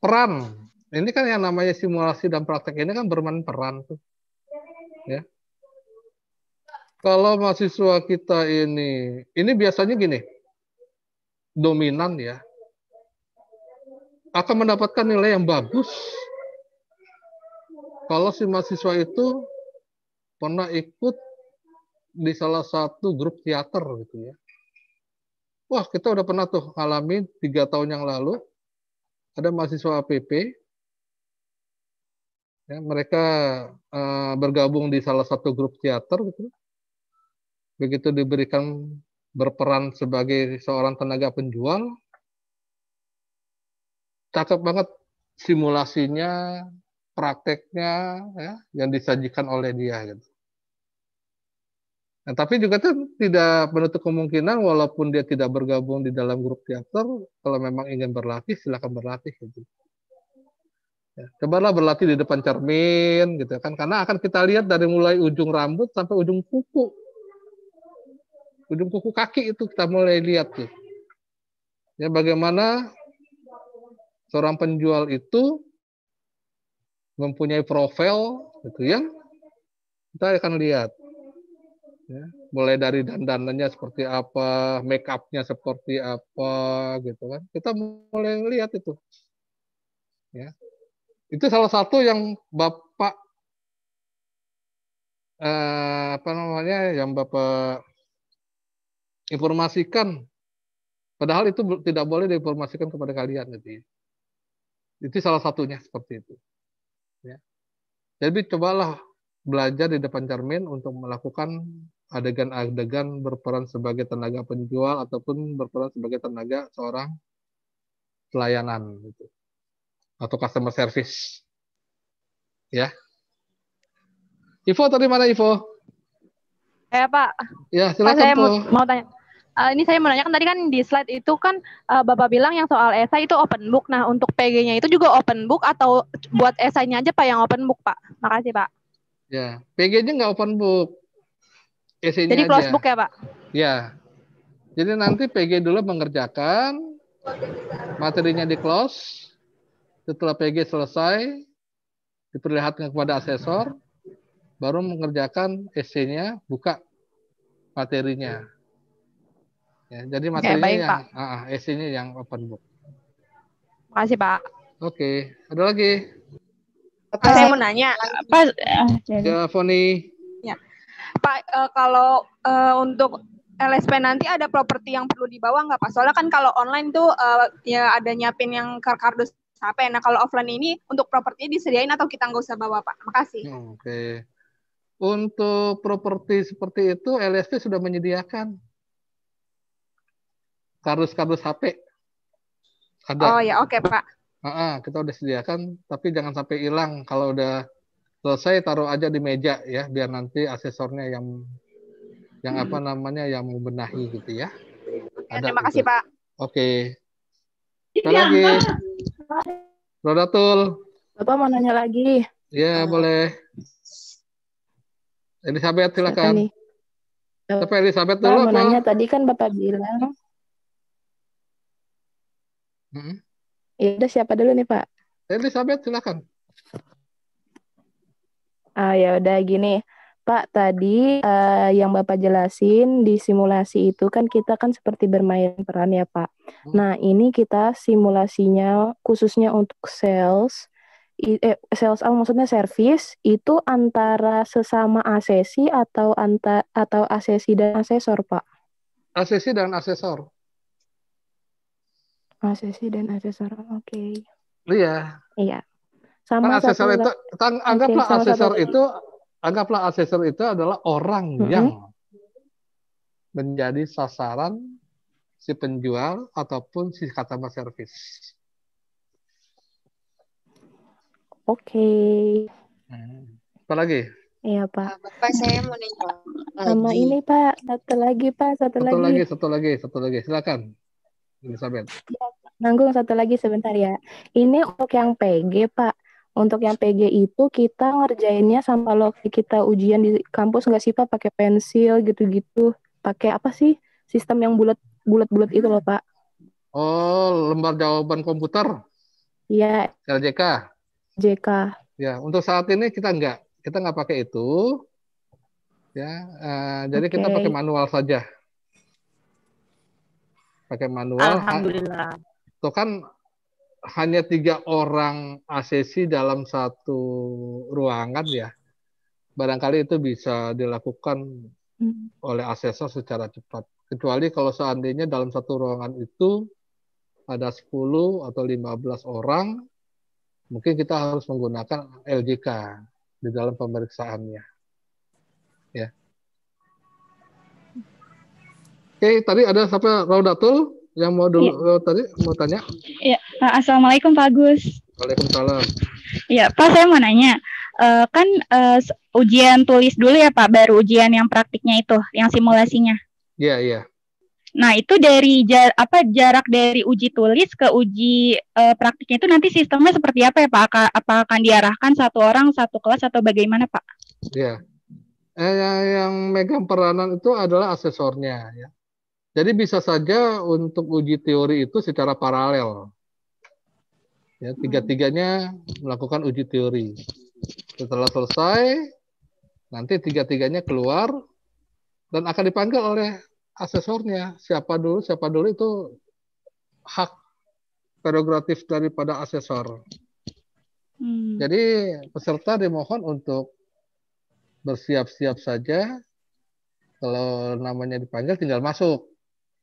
peran. Ini kan yang namanya simulasi dan praktek ini kan bermain peran tuh. Ya. Kalau mahasiswa kita ini biasanya gini, dominan ya, akan mendapatkan nilai yang bagus kalau si mahasiswa itu pernah ikut di salah satu grup teater gitu ya. Wah, kita udah pernah tuh ngalamin 3 tahun yang lalu, ada mahasiswa APP, ya, mereka bergabung di salah satu grup teater gitu. Begitu diberikan berperan sebagai seorang tenaga penjual, cakep banget simulasinya, prakteknya, ya, yang disajikan oleh dia gitu. Nah, tapi juga tuh tidak menutup kemungkinan walaupun dia tidak bergabung di dalam grup teater, kalau memang ingin berlatih silakan berlatih gitu. Ya, cobalah berlatih di depan cermin gitu kan, karena akan kita lihat dari mulai ujung rambut sampai ujung kuku kaki itu kita mulai lihat tuh. Ya, bagaimana seorang penjual itu mempunyai profil gitu ya, kita akan lihat. Ya, mulai dari dandanannya seperti apa, make up-nya seperti apa, gitu kan. Kita mulai lihat itu. Ya. Itu salah satu yang Bapak yang Bapak informasikan. Padahal itu tidak boleh diinformasikan kepada kalian gitu. Itu salah satunya seperti itu. Ya. Jadi cobalah belajar di depan cermin untuk melakukan adegan-adegan berperan sebagai tenaga penjual ataupun berperan sebagai tenaga seorang pelayanan gitu. Atau customer service. Ya. Ivo tadi mana Ivo? Pak. Ya, Pak, silakan saya Po. mau tanya. Ini saya mau nanya kan tadi kan di slide itu kan Bapak bilang yang soal esai itu open book. Nah, untuk PG-nya itu juga open book atau buat esainya aja Pak yang open book, Pak? Makasih, Pak. Ya, PG-nya nggak open book. Esainya jadi close aja. book ya, Pak? Ya. Jadi nanti PG dulu mengerjakan, materinya di close, setelah PG selesai, diperlihatkan kepada asesor, baru mengerjakan esainya, buka materinya. Ya, jadi materinya baik, yang Pak. esainya yang open book. Makasih, Pak. Oke, ada lagi? Pak, saya mau nanya. Pak, Ya, Foni. Ya. Pak, kalau untuk LSP nanti ada properti yang perlu dibawa nggak Pak? Soalnya kan kalau online tuh ya ada nyiapin yang kardus HP. Nah kalau offline ini untuk propertinya disediain atau kita nggak usah bawa Pak? Makasih. Oke. Untuk properti seperti itu LSP sudah menyediakan kardus-kardus HP. Ada. Oh ya, oke Pak. Kita udah sediakan, tapi jangan sampai hilang. Kalau udah selesai taruh aja di meja ya, biar nanti asesornya yang yang membenahi gitu ya. Ada. Terima kasih Pak. Oke. Apa lagi? Rodatul. Bapak mau nanya lagi? Ya, boleh. Elizabeth, silakan. Tapi Elizabeth dulu mau nanya tadi kan Bapak bilang. Ya udah, siapa dulu nih Pak? Elizabeth, silakan. Ya udah gini. Pak, tadi yang Bapak jelasin di simulasi itu kan kita kan seperti bermain peran ya Pak. Nah, ini kita simulasinya khususnya untuk sales sales out maksudnya service itu antara sesama asesi atau asesi dan asesor, Pak? Asesi dan asesor. Asesi dan asesor. Oke. Iya. Iya. Kan Sama asesor satu itu, anggaplah sama asesor satu itu, adalah orang yang menjadi sasaran si penjual ataupun si customer service. Oke. Apa lagi? Iya, Pak. Bapak, saya mau nanya Sama lagi. ini, Pak. Satu lagi, Pak. Satu lagi. Silakan, Elizabeth. Nanggung satu lagi sebentar ya. Ini untuk yang PG, Pak. Untuk yang PG itu kita ngerjainnya sama kalau kita ujian di kampus nggak sih, Pak? Pakai pensil gitu-gitu. Pakai apa sih? Sistem yang bulat-bulat itu loh, Pak. Oh, lembar jawaban komputer. Iya, LJK. JK. Ya, untuk saat ini kita nggak pakai itu. Ya, jadi kita pakai manual saja. Pakai manual. Alhamdulillah. Itu kan hanya 3 orang asesi dalam satu ruangan ya. Barangkali itu bisa dilakukan oleh asesor secara cepat. Kecuali kalau seandainya dalam satu ruangan itu ada 10 atau 15 orang, mungkin kita harus menggunakan LJK di dalam pemeriksaannya. Ya. Oke, tadi ada siapa? Raudatul yang mau dulu tadi mau tanya? Iya, Assalamualaikum Pak Agus. Waalaikumsalam. Iya, Pak, saya mau nanya. Kan ujian tulis dulu ya Pak, baru ujian yang praktiknya itu, yang simulasinya. Iya, iya. Nah, itu dari jarak dari uji tulis ke uji praktiknya itu nanti sistemnya seperti apa ya Pak? Apa akan diarahkan satu orang satu kelas atau bagaimana Pak? Iya. Yang megang peranan itu adalah asesornya ya. Jadi bisa saja untuk uji teori itu secara paralel. Ya, tiga-tiganya melakukan uji teori. Setelah selesai, nanti tiga-tiganya keluar dan akan dipanggil oleh asesornya. Siapa dulu itu hak prerogatif daripada asesor. Jadi peserta dimohon untuk bersiap-siap saja. Kalau namanya dipanggil tinggal masuk.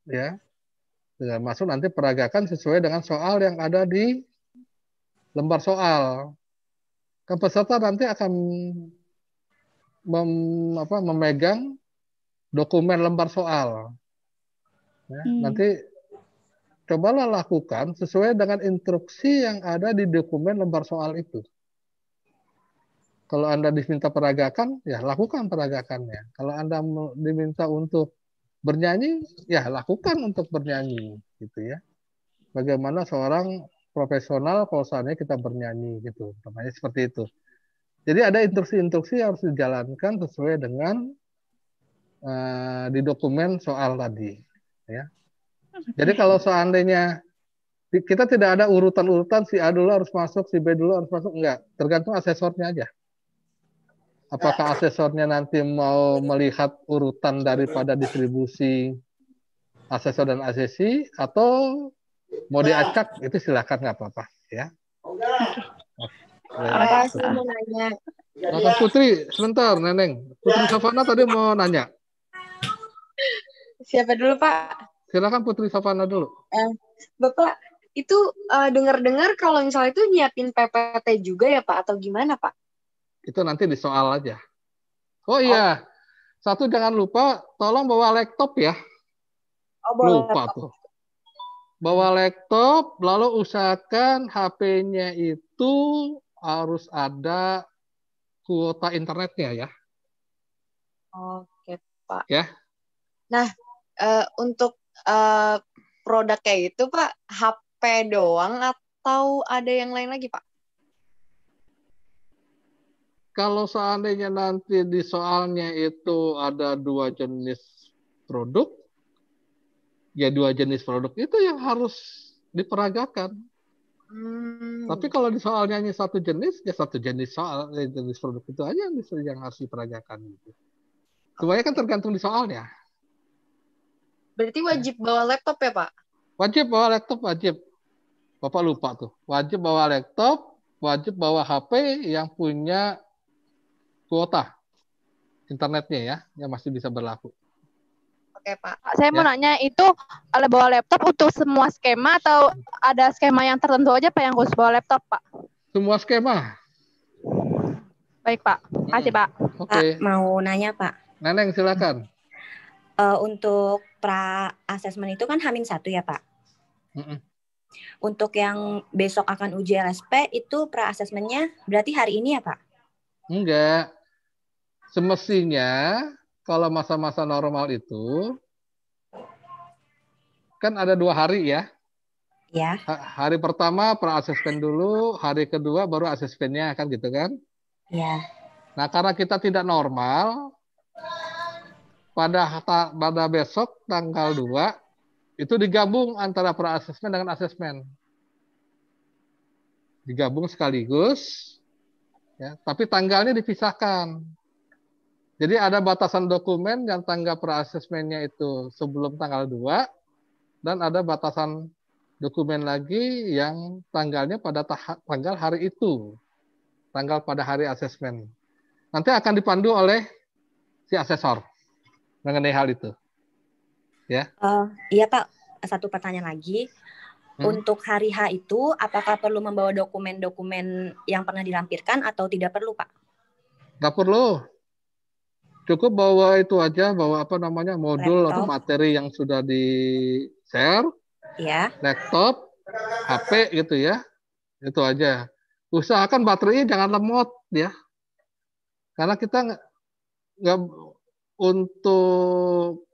Ya, tinggal masuk, nanti peragakan sesuai dengan soal yang ada di lembar soal. Kan peserta nanti akan memegang dokumen lembar soal. Ya, nanti cobalah lakukan sesuai dengan instruksi yang ada di dokumen lembar soal itu. Kalau Anda diminta peragakan, ya lakukan peragakannya. Kalau Anda diminta untuk bernyanyi, ya lakukan untuk bernyanyi, gitu ya. Bagaimana seorang profesional kalau seandainya kita bernyanyi, gitu. Namanya seperti itu. Jadi ada instruksi-instruksi yang harus dijalankan sesuai dengan di dokumen soal tadi, ya. Jadi kalau seandainya kita tidak ada urutan-urutan, si A dulu harus masuk, si B dulu harus masuk, enggak. Tergantung asesornya aja. Apakah asesornya nanti mau melihat urutan daripada distribusi asesor dan asesi, atau mau diacak, itu silakan, nggak apa-apa ya. Saya mau nanya. Silakan Putri, sebentar Neneng. Putri Savana tadi mau nanya. Siapa dulu Pak? Silakan Putri Savana dulu. Bapak, itu dengar-dengar kalau misalnya itu nyiapin PPT juga ya Pak, atau gimana Pak? Itu nanti di soal aja. Oh iya, satu jangan lupa, tolong bawa laptop ya. Lupa tuh. Bawa laptop, lalu usahakan HP-nya itu harus ada kuota internetnya ya. Oke Pak. Ya. Nah, untuk produknya itu Pak, HP doang atau ada yang lain lagi Pak? Kalau seandainya nanti di soalnya itu ada 2 jenis produk, ya 2 jenis produk itu yang harus diperagakan. Tapi kalau di soalnya hanya 1 jenis, ya 1 jenis soal, jenis produk itu aja yang harus diperagakan. Semuanya kan tergantung di soalnya. Berarti wajib bawa laptop ya Pak? Wajib bawa laptop, wajib. Bapak lupa tuh. Wajib bawa laptop, wajib bawa HP yang punya kuota internetnya ya, yang masih bisa berlaku. Oke Pak. Saya mau nanya itu bawa laptop untuk semua skema atau ada skema yang tertentu aja Pak yang harus bawa laptop Pak? Semua skema. Baik Pak. Makasih Pak. Oke. Pak, mau nanya Pak. Neneng silakan. Untuk pra asesmen itu kan H-1 ya Pak? Untuk yang besok akan uji LSP itu pra asesmennya berarti hari ini ya Pak? Enggak. Semestinya kalau masa-masa normal itu kan ada 2 hari ya. Ya. Hari pertama pra-asesmen dulu, hari kedua baru asesmennya kan gitu kan? Ya. Nah karena kita tidak normal, pada besok tanggal 2 itu digabung antara pra-asesmen dengan asesmen. Digabung sekaligus, ya, tapi tanggalnya dipisahkan. Jadi ada batasan dokumen yang tanggal pra-asesmennya itu sebelum tanggal 2, dan ada batasan dokumen lagi yang tanggalnya pada tanggal hari itu. Tanggal pada hari asesmen. Nanti akan dipandu oleh si asesor mengenai hal itu. Ya. Iya Pak, satu pertanyaan lagi. Untuk hari H itu, apakah perlu membawa dokumen-dokumen yang pernah dilampirkan atau tidak perlu Pak? Nggak perlu. Cukup bawa itu aja, bawa modul atau materi yang sudah di-share, ya. Laptop, HP gitu ya, itu aja. Usahakan baterainya jangan lemot ya, karena kita nggak untuk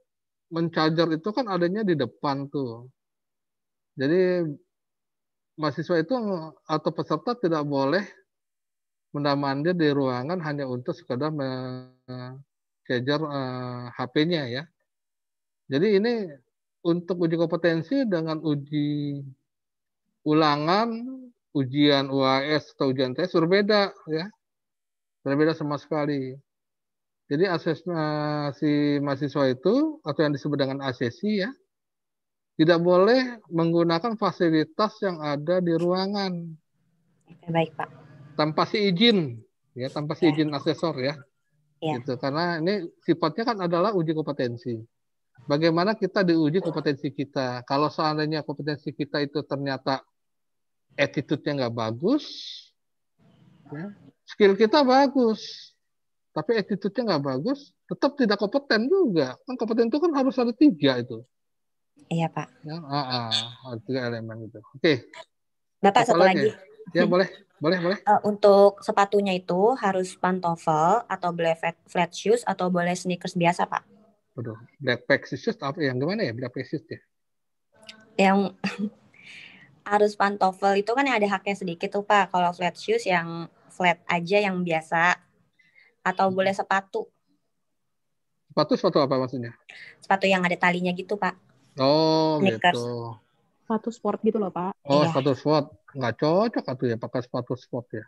mencharger itu kan adanya di depan tuh. Jadi mahasiswa itu atau peserta tidak boleh mondar-mandir di ruangan hanya untuk sekadar charger HP-nya ya. Jadi ini untuk uji kompetensi dengan uji ulangan, ujian UAS atau ujian tes berbeda ya. Berbeda sama sekali. Jadi si mahasiswa itu atau yang disebut dengan asesi ya, tidak boleh menggunakan fasilitas yang ada di ruangan. Baik Pak. Tanpa si izin ya, tanpa si izin asesor ya. Gitu. Karena ini sifatnya kan adalah uji kompetensi. Bagaimana kita diuji kompetensi kita. Kalau seandainya kompetensi kita itu ternyata attitude-nya nggak bagus, ya, skill kita bagus, tapi attitude-nya nggak bagus, tetap tidak kompeten juga. Kan kompeten itu kan harus ada 3 itu. Iya Pak. Ya, ada 3 elemen itu. Oke. Bapak satu lagi. Ya boleh. Untuk sepatunya itu harus pantofel atau boleh flat shoes atau boleh sneakers biasa Pak? Waduh, black shoes apa yang gimana ya? Black shoes ya? Yang harus pantofel itu kan yang ada haknya sedikit tuh Pak. Kalau flat shoes yang flat aja yang biasa atau boleh sepatu? Sepatu apa maksudnya? Sepatu yang ada talinya gitu Pak. Oh sneakers. Gitu. Sepatu sport gitu loh Pak. Oh iya. Sepatu sport. Nggak cocok atau ya pakai sepatu sport ya.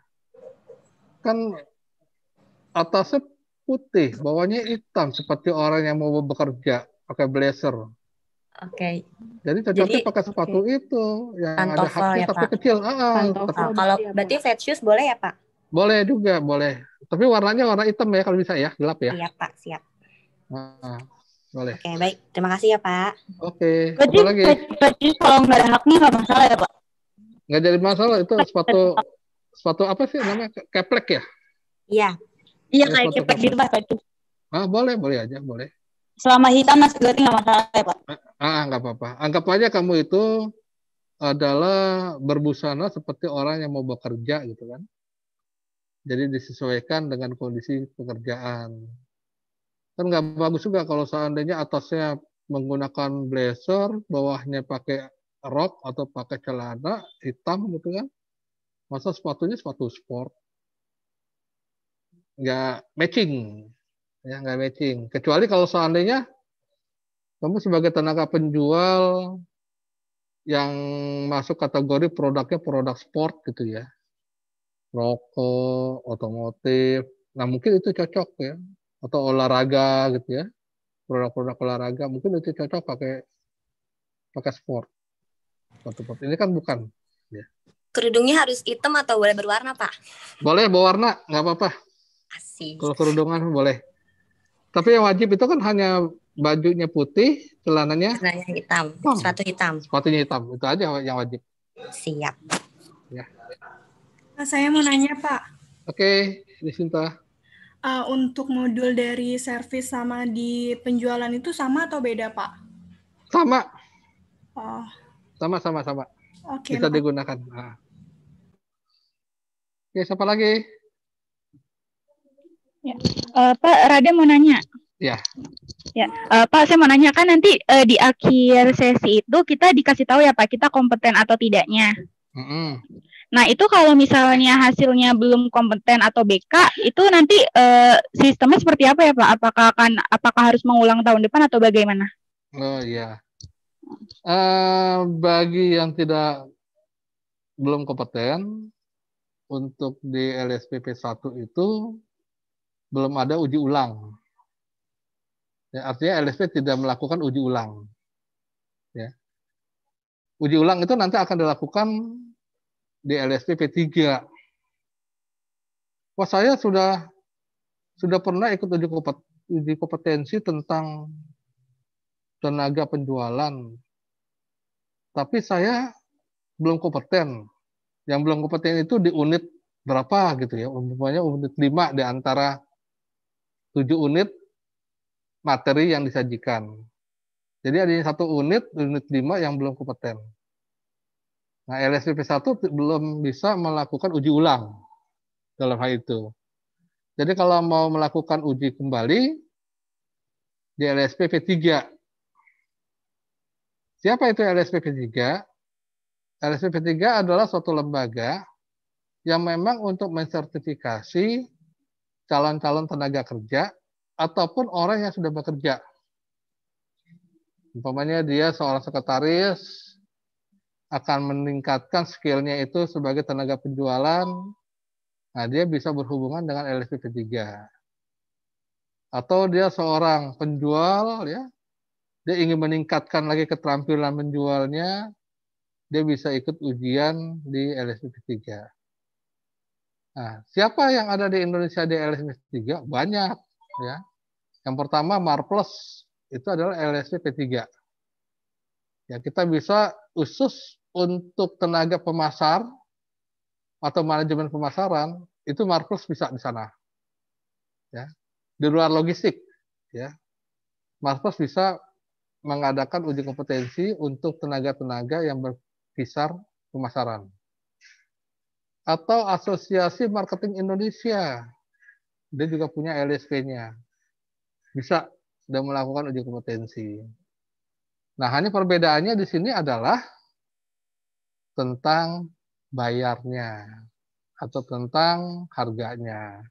Kan atasnya putih, bawahnya hitam seperti orang yang mau bekerja pakai blazer. Oke. Jadi cocoknya pakai sepatu itu yang pantofel, ada haknya ya, tapi Pak. Kecil. Kalau berarti flat shoes boleh ya Pak? Boleh juga, boleh. Tapi warnanya warna hitam ya kalau bisa ya, gelap ya. Iya Pak, siap. Boleh. Oke, baik. Terima kasih ya Pak. Oke. Berarti kalau nggak ada haknya nggak masalah ya Pak? Nggak jadi masalah, itu sepatu apa sih namanya? Keplek ya? Iya. Iya kayak keplek gitu Pak. Boleh aja, boleh. Selama hitam mas berarti nggak masalah ya Pak? Nggak apa-apa. Anggap aja kamu itu adalah berbusana seperti orang yang mau bekerja gitu kan. Jadi disesuaikan dengan kondisi pekerjaan. Kan nggak bagus juga kalau seandainya atasnya menggunakan blazer, bawahnya pakai rok atau pakai celana hitam gitu kan. Masa sepatunya sepatu sport. Nggak matching. Ya, nggak matching. Kecuali kalau seandainya kamu sebagai tenaga penjual yang masuk kategori produknya produk sport gitu ya. Rokok, otomotif. Nah mungkin itu cocok ya. Atau olahraga gitu ya. Produk-produk olahraga mungkin itu cocok pakai sport. Ini kan bukan ya. Kerudungnya harus hitam atau boleh berwarna, Pak? Boleh berwarna, nggak apa-apa. Asik. Kalau kerudungan boleh. Tapi yang wajib itu kan hanya bajunya putih, celananya hitam, sepatu hitam. Sepatunya hitam, itu aja yang wajib. Siap. Ya. Saya mau nanya, Pak. Oke, Disinta. Untuk modul dari servis sama di penjualan itu sama atau beda, Pak? Sama. Oh. Sama. Oke. Bisa digunakan. Nah. Oke, siapa lagi? Ya. Pak, Rada mau nanya. Ya. Ya, Pak, saya mau nanya kan nanti di akhir sesi itu kita dikasih tahu ya Pak, kita kompeten atau tidaknya. Nah, itu kalau misalnya hasilnya belum kompeten atau BK, itu nanti sistemnya seperti apa ya Pak? Apakah harus mengulang tahun depan atau bagaimana? Oh iya. Bagi yang belum kompeten, untuk di LSPP 1 itu belum ada uji ulang. Ya, artinya LSP tidak melakukan uji ulang. Ya. Uji ulang itu nanti akan dilakukan di LSPP 3. Wah, saya sudah pernah ikut uji kompetensi tentang tenaga penjualan. Tapi saya belum kompeten. Yang belum kompeten itu di unit berapa gitu ya. Umpamanya unit 5 di antara 7 unit materi yang disajikan. Jadi ada satu unit 5 yang belum kompeten. Nah, LSPP 1 belum bisa melakukan uji ulang dalam hal itu. Jadi kalau mau melakukan uji kembali di LSPP 3. Siapa itu LSPP 3? LSPP 3 adalah suatu lembaga yang memang untuk mensertifikasi calon-calon tenaga kerja ataupun orang yang sudah bekerja. Umpamanya dia seorang sekretaris, akan meningkatkan skillnya itu sebagai tenaga penjualan, nah dia bisa berhubungan dengan LSPP 3. Atau dia seorang penjual, ya, dia ingin meningkatkan lagi keterampilan menjualnya, dia bisa ikut ujian di LSPP 3. Nah, siapa yang ada di Indonesia di LSPP 3? Banyak, ya. Yang pertama Marplus, itu adalah LSPP 3. Ya, kita bisa khusus untuk tenaga pemasar atau manajemen pemasaran, itu Marplus bisa di sana. Ya. Di luar logistik, ya. Marplus bisa mengadakan uji kompetensi untuk tenaga-tenaga yang berkisar pemasaran. Atau Asosiasi Marketing Indonesia, dia juga punya LSP-nya. Bisa sudah melakukan uji kompetensi. Nah, hanya perbedaannya di sini adalah tentang bayarnya atau tentang harganya.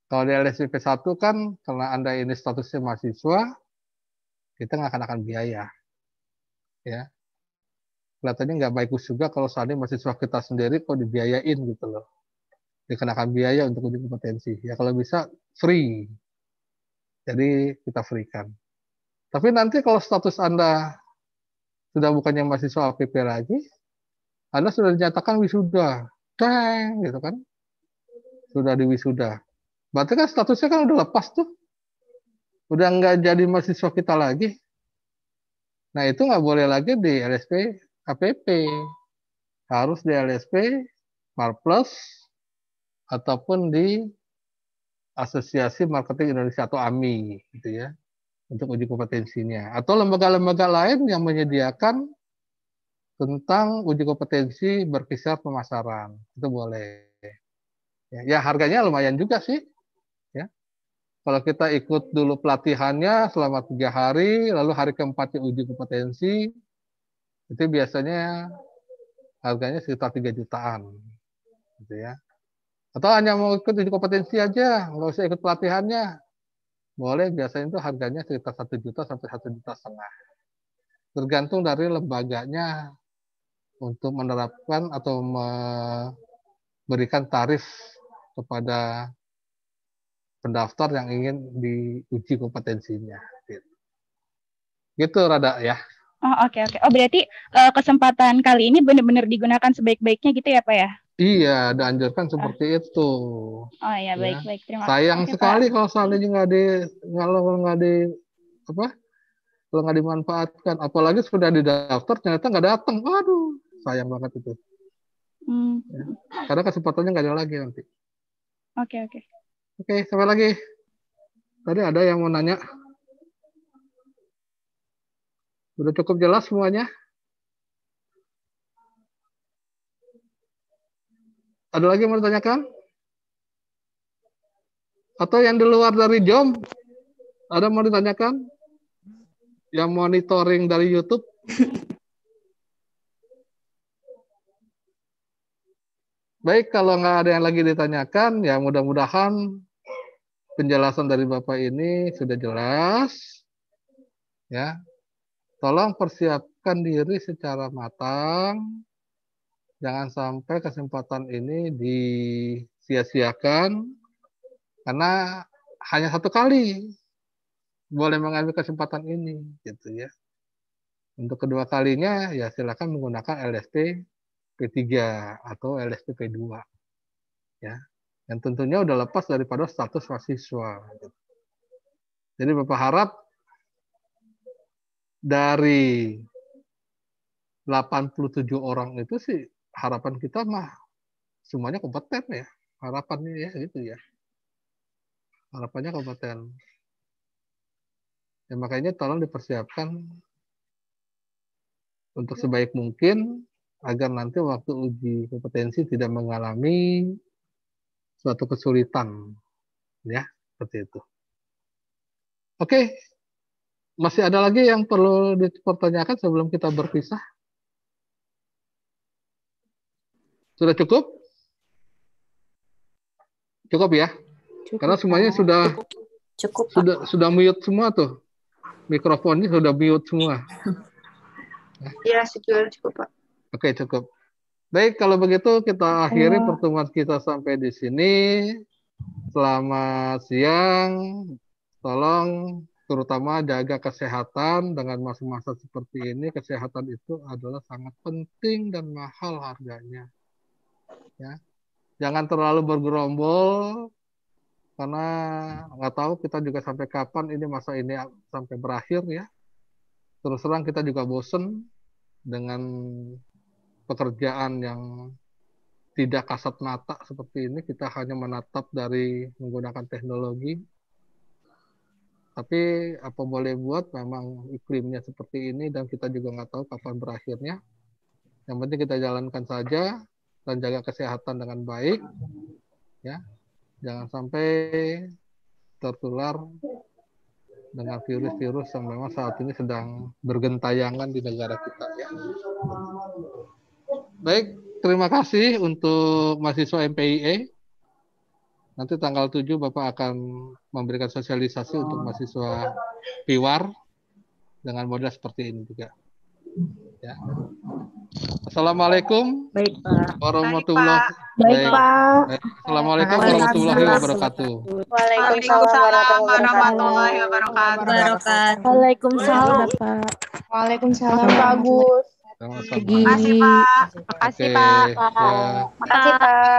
Kalau di LSPP 1 kan karena Anda ini statusnya mahasiswa, kita nggak akan biaya. Ya. Kelihatannya nggak bagus juga kalau seandainya mahasiswa kita sendiri kok dibiayain gitu loh. Dikenakan biaya untuk uji kompetensi. Ya kalau bisa free. Jadi kita free-kan. Tapi nanti kalau status Anda sudah bukannya mahasiswa APP lagi, Anda sudah dinyatakan wisuda. Dang, gitu kan. Sudah diwisuda. Berarti kan statusnya kan udah lepas tuh. Udah nggak jadi mahasiswa kita lagi. Nah itu nggak boleh lagi di LSP APP. Harus di LSP, Marplus, ataupun di Asosiasi Marketing Indonesia atau AMI, gitu ya, untuk uji kompetensinya. Atau lembaga-lembaga lain yang menyediakan tentang uji kompetensi berkisar pemasaran, itu boleh. Ya harganya lumayan juga sih. Ya. Kalau kita ikut dulu pelatihannya selama 3 hari, lalu hari keempatnya uji kompetensi, itu biasanya harganya sekitar 3 jutaan. Gitu ya. Atau hanya mau ikut uji kompetensi aja, nggak usah ikut pelatihannya. Boleh, biasanya itu harganya sekitar 1 juta sampai 1,5 juta. Tergantung dari lembaganya untuk menerapkan atau memberikan tarif kepada pendaftar yang ingin diuji kompetensinya. Gitu Rada ya. Oh, oke. Oh, berarti kesempatan kali ini benar-benar digunakan sebaik-baiknya gitu ya, Pak ya? Iya, dianjurkan seperti itu. Oh ya, baik-baik. Terima kasih. Sayang Oke, sekali Pak. kalau seandainya nggak kalau nggak dimanfaatkan. Apalagi sudah didaftar ternyata nggak datang. Waduh, sayang banget itu. Ya. Karena kesempatannya nggak ada lagi nanti. Oke. Oke, sampai lagi. Tadi ada yang mau nanya. Sudah cukup jelas semuanya? Ada lagi yang mau ditanyakan? Atau yang di luar dari Jom? Ada mau ditanyakan? Yang monitoring dari YouTube? Baik, kalau nggak ada yang lagi ditanyakan, ya mudah-mudahan penjelasan dari Bapak ini sudah jelas. Ya, tolong persiapkan diri secara matang. Jangan sampai kesempatan ini disia-siakan karena hanya satu kali boleh mengambil kesempatan ini, gitu ya. Untuk kedua kalinya, ya silakan menggunakan LSP P3 atau LSP P2, ya. Yang tentunya udah lepas daripada status mahasiswa. Gitu. Jadi Bapak harap dari 87 orang itu sih harapan kita mah semuanya kompeten ya. Harapannya ya gitu ya. Harapannya kompeten. Ya makanya tolong dipersiapkan untuk sebaik mungkin agar nanti waktu uji kompetensi tidak mengalami suatu kesulitan. Ya, seperti itu. Oke. Masih ada lagi yang perlu dipertanyakan sebelum kita berpisah? Sudah cukup? Cukup ya? Cukup, karena semuanya sudah mute semua tuh. Mikrofonnya sudah mute semua. Iya, cukup, Pak. Oke, cukup. Baik, kalau begitu kita akhiri pertemuan kita sampai di sini. Selamat siang. Tolong terutama jaga kesehatan dengan masa-masa seperti ini. Kesehatan itu adalah sangat penting dan mahal harganya. Ya. Jangan terlalu bergerombol karena nggak tahu kita juga sampai kapan ini masa ini sampai berakhir ya. Terus terang kita juga bosen dengan pekerjaan yang tidak kasat mata seperti ini. Kita hanya menatap dari menggunakan teknologi. Tapi apa boleh buat, memang iklimnya seperti ini dan kita juga nggak tahu kapan berakhirnya. Yang penting kita jalankan saja dan jaga kesehatan dengan baik. Ya, jangan sampai tertular dengan virus-virus yang memang saat ini sedang bergentayangan di negara kita. Ya. Baik, terima kasih untuk mahasiswa MPIE. Nanti tanggal 7 Bapak akan memberikan sosialisasi untuk mahasiswa PIWAR dengan model seperti ini juga. Ya. Assalamualaikum warahmatullahi wabarakatuh. Assalamualaikum warahmatullahi wabarakatuh. Waalaikumsalam warahmatullahi wabarakatuh. Waalaikumsalam, Bapak. Waalaikumsalam, Pak Agus. Sama-sama. Makasih, Pak. Makasih, Pak. Makasih, Pak.